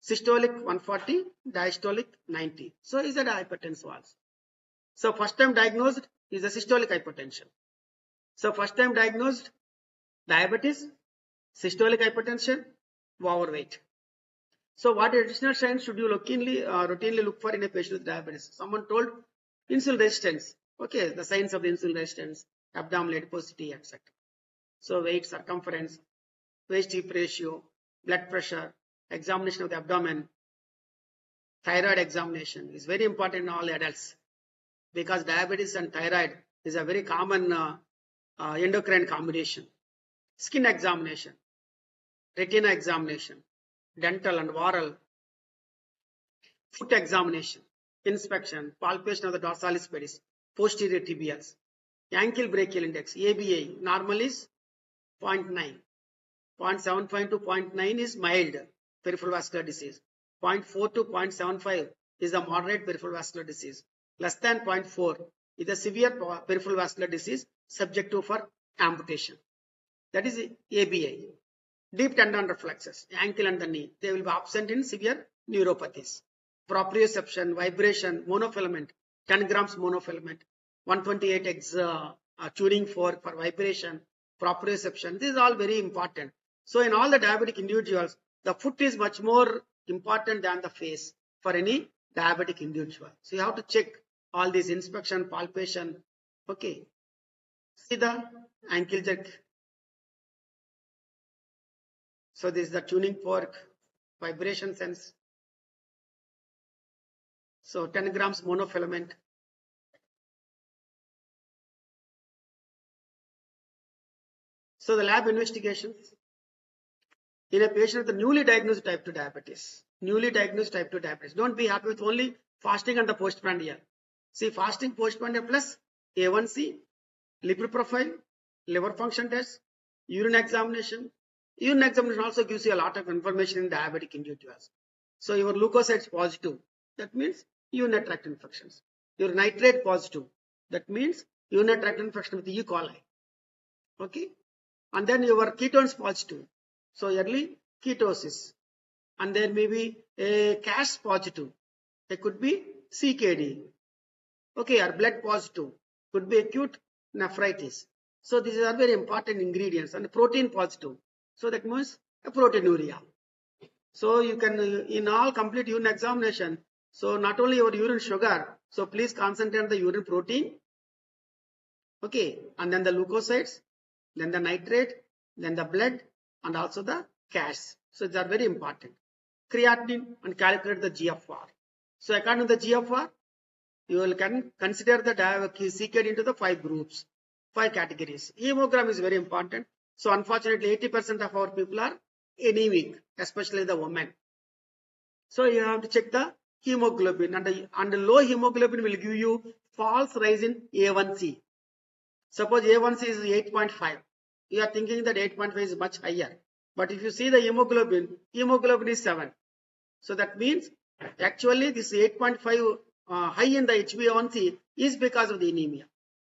S1: systolic 140, diastolic 90. So is that hypertensive also. So first time diagnosed is a systolic hypertension. So first time diagnosed diabetes, systolic hypertension, overweight. So what additional signs should you routinely look for in a patient with diabetes? Someone told insulin resistance. Okay, the signs of the insulin resistance, abdominal adiposity, etc. So weight, circumference, waist hip ratio, blood pressure, examination of the abdomen, thyroid examination is very important in all adults because diabetes and thyroid is a very common endocrine combination. Skin examination, retina examination, dental and oral, foot examination, inspection, palpation of the dorsalis pedis, posterior tibials, ankle brachial index, ABI, normal is 0.9. 0.75 to 0.9 is mild peripheral vascular disease. 0.4 to 0.75 is the moderate peripheral vascular disease. Less than 0.4 is the severe peripheral vascular disease subject to for amputation. That is ABI. Deep tendon reflexes, ankle and the knee, they will be absent in severe neuropathies. Proprioception, vibration, monofilament, 10 grams monofilament, 128x tuning fork for vibration, proprioception. This is all very important. So in all the diabetic individuals, the foot is much more important than the face for any diabetic individual. So you have to check all these inspection, palpation. Okay. See the ankle jerk. So this is the tuning fork, vibration sense. So 10 grams monofilament. So the lab investigations in a patient with a newly diagnosed type 2 diabetes. Don't be happy with only fasting and the postprandial. See, fasting, postprandial plus A1C, lipid profile, liver function test, urine examination. Urine examination also gives you a lot of information in diabetic individuals. So your leukocytes positive, that means urinary tract infections. Your nitrate positive, that means urinary tract infection with E. coli. Okay, and then your ketones positive, so early ketosis, and there may be a CAS positive, there could be CKD. Okay, or blood positive, could be acute nephritis. So these are very important ingredients. And protein positive, so that means a proteinuria. So you can in all complete urine examination, so not only your urine sugar, so please concentrate on the urine protein. Okay, and then the leukocytes, then the nitrate, then the blood, and also the CAS. So they are very important. Creatinine and calculate the GFR. So according to the GFR, you will consider the CKD into the 5 groups, 5 categories. Hemogram is very important. So unfortunately, 80% of our people are anemic, especially the women. So you have to check the hemoglobin, and low hemoglobin will give you false rise in A1C. Suppose A1C is 8.5. You are thinking that 8.5 is much higher. But if you see the hemoglobin is 7. So that means actually this 8.5 high in the HbA1c is because of the anemia.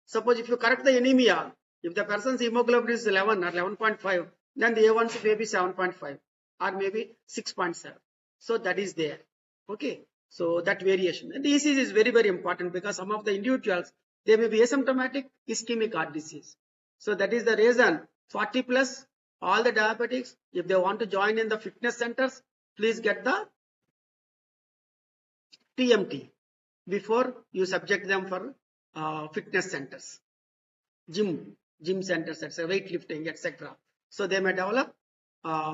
S1: Suppose if you correct the anemia, if the person's hemoglobin is 11 or 11.5, then the A1c may be 7.5 or maybe 6.7. So that is there. Okay. So that variation. And the ECG is very, very important because some of the individuals, they may be asymptomatic ischemic heart disease. So that is the reason 40 plus, all the diabetics, if they want to join in the fitness centers, please get the TMT before you subject them for fitness centers, gym centers, etc., weightlifting, etc. So they may develop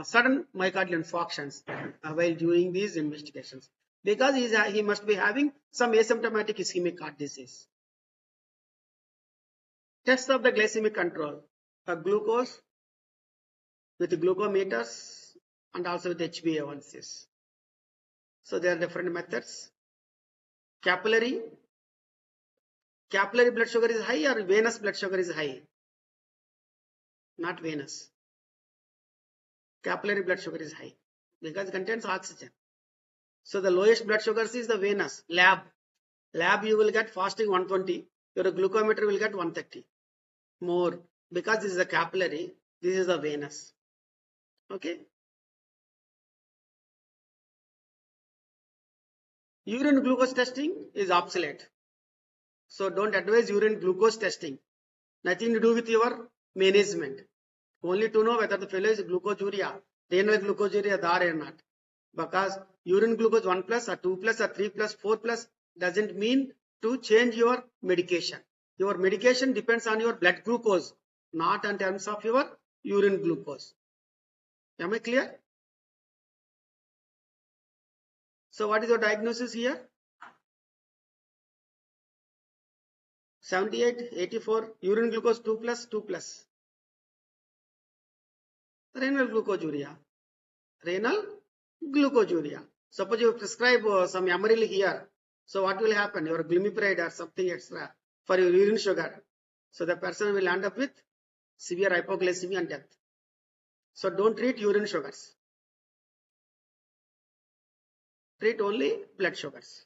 S1: sudden myocardial infarctions while doing these investigations because he must be having some asymptomatic ischemic heart disease. Test of the glycemic control, glucose with glucometers and also with HbA1cs. So there are different methods. Capillary blood sugar is high or venous blood sugar is high? Not venous. Capillary blood sugar is high because it contains oxygen. So the lowest blood sugars is the venous. Lab you will get fasting 120. Your glucometer will get 130 more, because this is a capillary, this is the venous. Okay. Urine glucose testing is obsolete. So don't advise urine glucose testing. Nothing to do with your management. Only to know whether the fellow is glucosuria, renal glucosuria there or not. Because urine glucose 1 plus or 2 plus or 3 plus 4 plus doesn't mean to change your medication. Your medication depends on your blood glucose, not in terms of your urine glucose. Am I clear? So what is your diagnosis here? 78, 84, urine glucose 2 plus, 2 plus. Renal glucosuria. Renal glucosuria. Suppose you prescribe some Amaryl here. So what will happen? Your glimepiride or something extra for your urine sugar. So the person will end up with severe hypoglycemia and death. So don't treat urine sugars. Treat only blood sugars.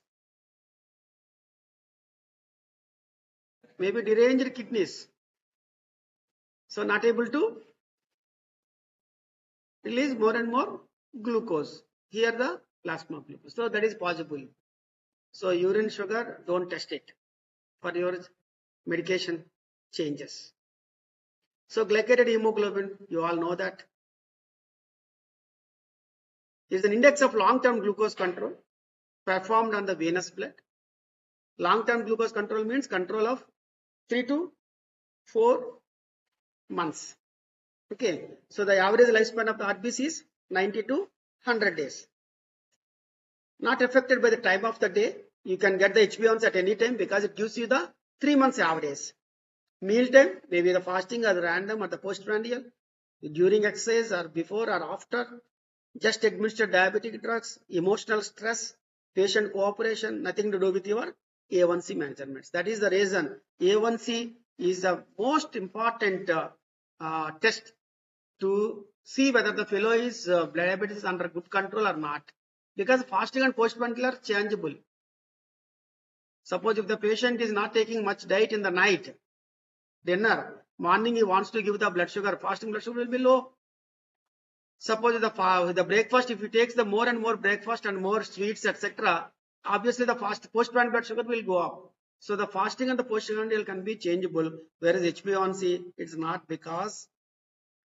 S1: Maybe deranged kidneys. So not able to release more and more glucose. Here the plasma glucose. So that is possible. So urine sugar, don't test it for your medication changes. So glycated hemoglobin, you all know that, is an index of long-term glucose control performed on the venous blood. Long-term glucose control means control of 3 to 4 months. Okay, so the average lifespan of the RBC is 90 to 100 days. Not affected by the time of the day. You can get the HbA1c at any time because it gives you the 3 months average. Meal time, maybe the fasting or the random or the postprandial, during exercise or before or after, just administered diabetic drugs, emotional stress, patient cooperation, nothing to do with your A1C measurements. That is the reason A1C is the most important test to see whether the fellow is diabetes is under good control or not. Because fasting and postprandial are changeable. Suppose if the patient is not taking much diet in the night, dinner, morning he wants to give the blood sugar, fasting blood sugar will be low. Suppose the breakfast, if he takes the more and more breakfast and more sweets, etc., obviously the postprandial blood sugar will go up. So the fasting and the postprandial can be changeable, whereas HbA1c it's not, because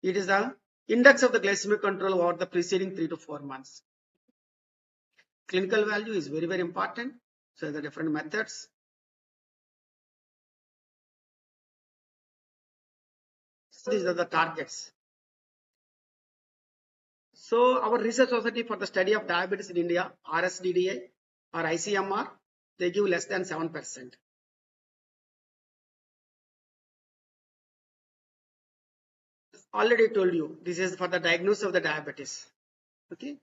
S1: it is the index of the glycemic control over the preceding 3 to 4 months. Clinical value is very, very important. So the different methods. So these are the targets. So our research society for the study of diabetes in India, RSDDA or ICMR, they give less than 7%. Already told you, this is for the diagnosis of the diabetes. Okay.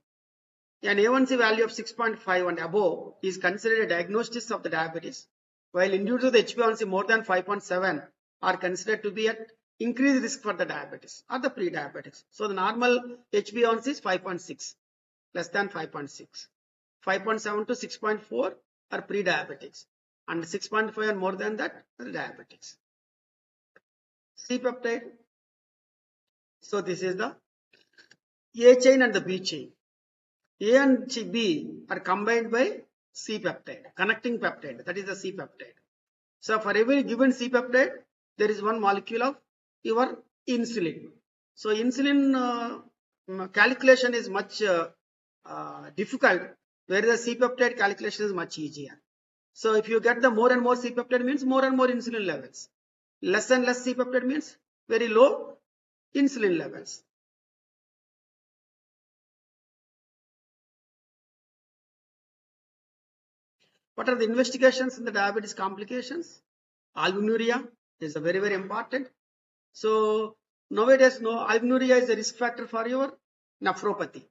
S1: An A1C value of 6.5 and above is considered a diagnosis of the diabetes, while individuals with HbA1c more than 5.7 are considered to be at increased risk for the diabetes or the pre-diabetics. So the normal HbA1c is 5.6, less than 5.6. 5.7 to 6.4 are pre-diabetics, and 6.5 and more than that are diabetics. C-peptide. So this is the A chain and the B chain. A and B are combined by C-peptide, connecting peptide, that is the C-peptide. So for every given C-peptide, there is one molecule of your insulin. So insulin calculation is much difficult, whereas the C-peptide calculation is much easier. So if you get the more and more C-peptide means more and more insulin levels. Less and less C-peptide means very low insulin levels. What are the investigations in the diabetes complications? Albuminuria is a very, very important. So nowadays, albuminuria is a risk factor for your nephropathy.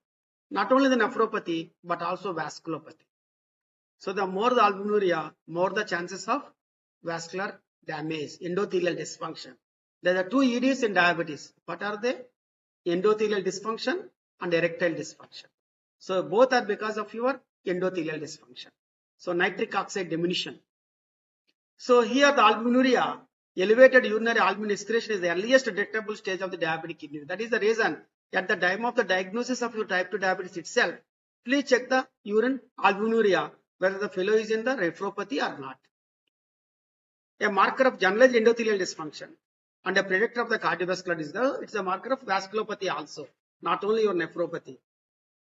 S1: Not only the nephropathy, but also vasculopathy. So the more the albuminuria, more the chances of vascular damage, endothelial dysfunction. There are two EDs in diabetes. What are they? Endothelial dysfunction and erectile dysfunction. So both are because of your endothelial dysfunction. So nitric oxide diminution. So here the albuminuria, elevated urinary albumin excretion is the earliest detectable stage of the diabetic kidney. That is the reason at the time of the diagnosis of your type 2 diabetes itself, please check the urine albuminuria, whether the fellow is in the nephropathy or not. A marker of generalized endothelial dysfunction and a predictor of the cardiovascular disease. It's a marker of vasculopathy also, not only your nephropathy.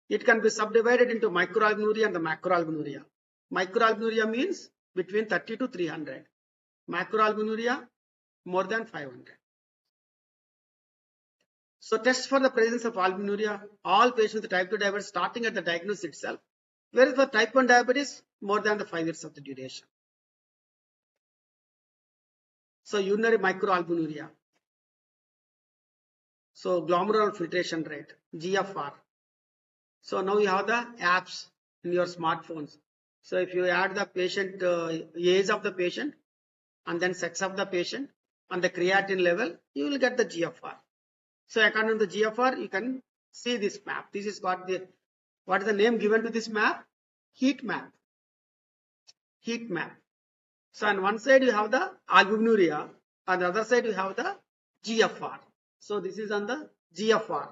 S1: It can be subdivided into microalbuminuria and the macroalbuminuria. Microalbuminuria means between 30 to 300. Macroalbuminuria more than 500. So test for the presence of albuminuria, all patients with type 2 diabetes starting at the diagnosis itself. Whereas for type 1 diabetes, more than the 5 years of the duration. So urinary microalbuminuria. So glomerular filtration rate, GFR. So now you have the apps in your smartphones. So if you add the patient age of the patient and then sex of the patient and the creatinine level, you will get the GFR. So according to the GFR, you can see this map. This is what is the name given to this map? Heat map. Heat map. So on one side you have the albuminuria, on the other side you have the GFR. So this is on the GFR.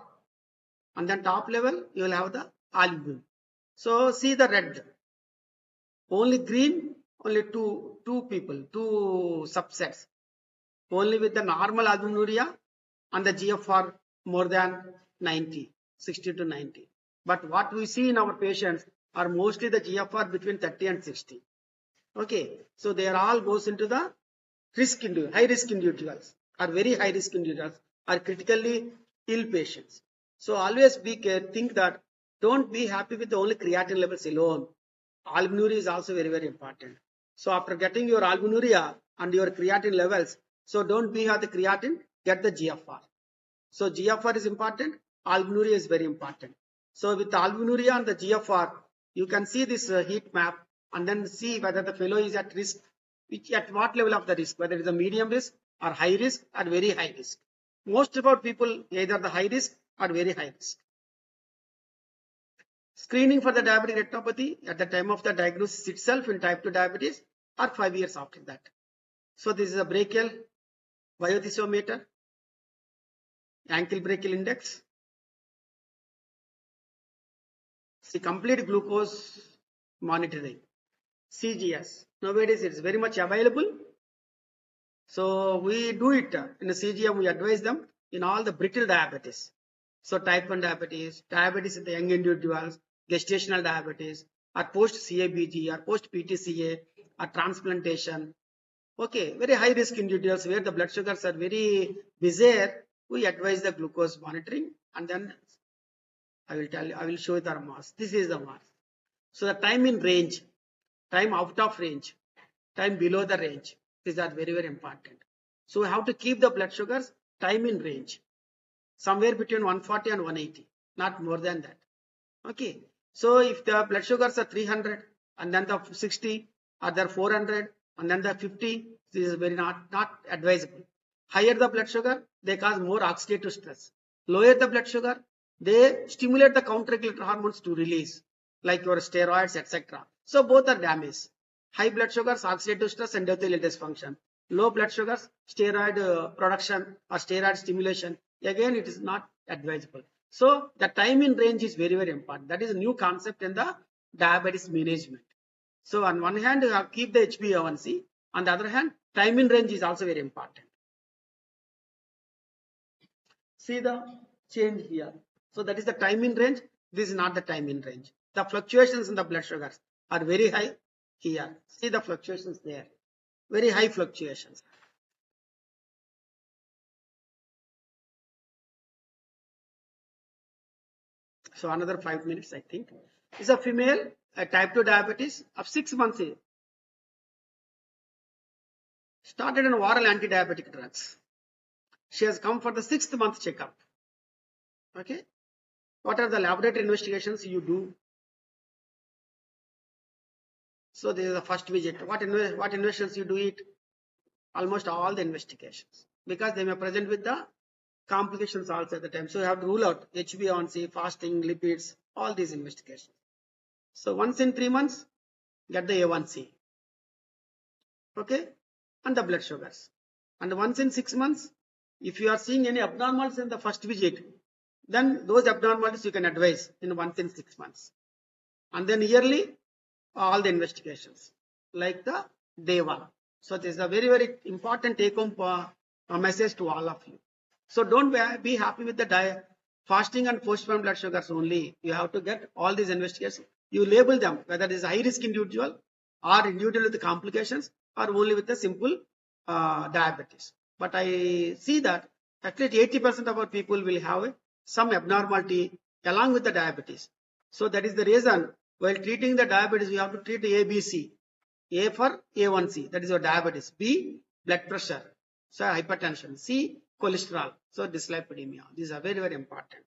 S1: And then top level you will have the albumin. So see the red. Only green, only two subsets. Only with the normal albuminuria and the GFR more than 90, 60 to 90. But what we see in our patients are mostly the GFR between 30 and 60. Okay, so they are all goes into the high risk individuals, or very high risk individuals, or critically ill patients. So always think that don't be happy with the only creatinine levels alone. Albuminuria is also very, very important. So after getting your albuminuria and your creatinine levels, so don't be have the creatinine, get the GFR. So GFR is important, albuminuria is very important. So with the albuminuria and the GFR, you can see this heat map and then see whether the fellow is at risk, at what level of the risk, whether it is a medium risk or high risk or very high risk. Most of our people either the high risk or very high risk. Screening for the diabetic retinopathy at the time of the diagnosis itself in type 2 diabetes or 5 years after that. So this is a brachial biothiometer, ankle brachial index. See complete glucose monitoring, CGS. Nowadays it's very much available. So we do it in the CGM. We advise them in all the brittle diabetes. So type 1 diabetes, diabetes in the young individuals, gestational diabetes, or post CABG, or post PTCA, or transplantation. Okay, very high risk individuals where the blood sugars are very bizarre, we advise the glucose monitoring, and then I will show you the mass. This is the mass. So the time in range, time out of range, time below the range, these are very, very important. So we have to keep the blood sugars time in range, somewhere between 140 and 180, not more than that. Okay, so if the blood sugars are 300 and then the 60 or the 400 and then the 50, this is very not advisable. Higher the blood sugar, they cause more oxidative stress. Lower the blood sugar, they stimulate the counter-regulatory hormones to release, like your steroids, etc. So both are damaged. High blood sugars, oxidative stress, and endothelial dysfunction. Low blood sugars, steroid production or steroid stimulation. Again, it is not advisable. So the time in range is very, very important. That is a new concept in the diabetes management. So on one hand, you have keep the HbA1c. On the other hand, time in range is also very important. See the change here. So that is the time in range. This is not the time in range. The fluctuations in the blood sugars are very high here. See the fluctuations there. Very high fluctuations. So another 5 minutes, I think. Is a female, a type 2 diabetes of 6 months age. Started on oral anti-diabetic drugs. She has come for the 6th month checkup. Okay. What are the laboratory investigations you do? So this is the first visit. What investigations you do it? Almost all the investigations, because they may present with the complications also at the time. So you have to rule out HbA1c, fasting, lipids, all these investigations. So once in 3 months, get the A1C. Okay, and the blood sugars. And once in 6 months, if you are seeing any abnormalities in the first visit, then those abnormalities you can advise in once in 6 months. And then yearly, all the investigations like the day one. So this is a very, very important take home message to all of you. So don't be happy with the fasting and postponed blood sugars only. You have to get all these investigations. You label them whether it is high risk individual or individual with the complications or only with the simple diabetes. But I see that at least 80% of our people will have some abnormality along with the diabetes. So that is the reason while treating the diabetes, we have to treat ABC. A for A1C, that is your diabetes. B, blood pressure. So hypertension. C, cholesterol. So dyslipidemia. These are very, very important.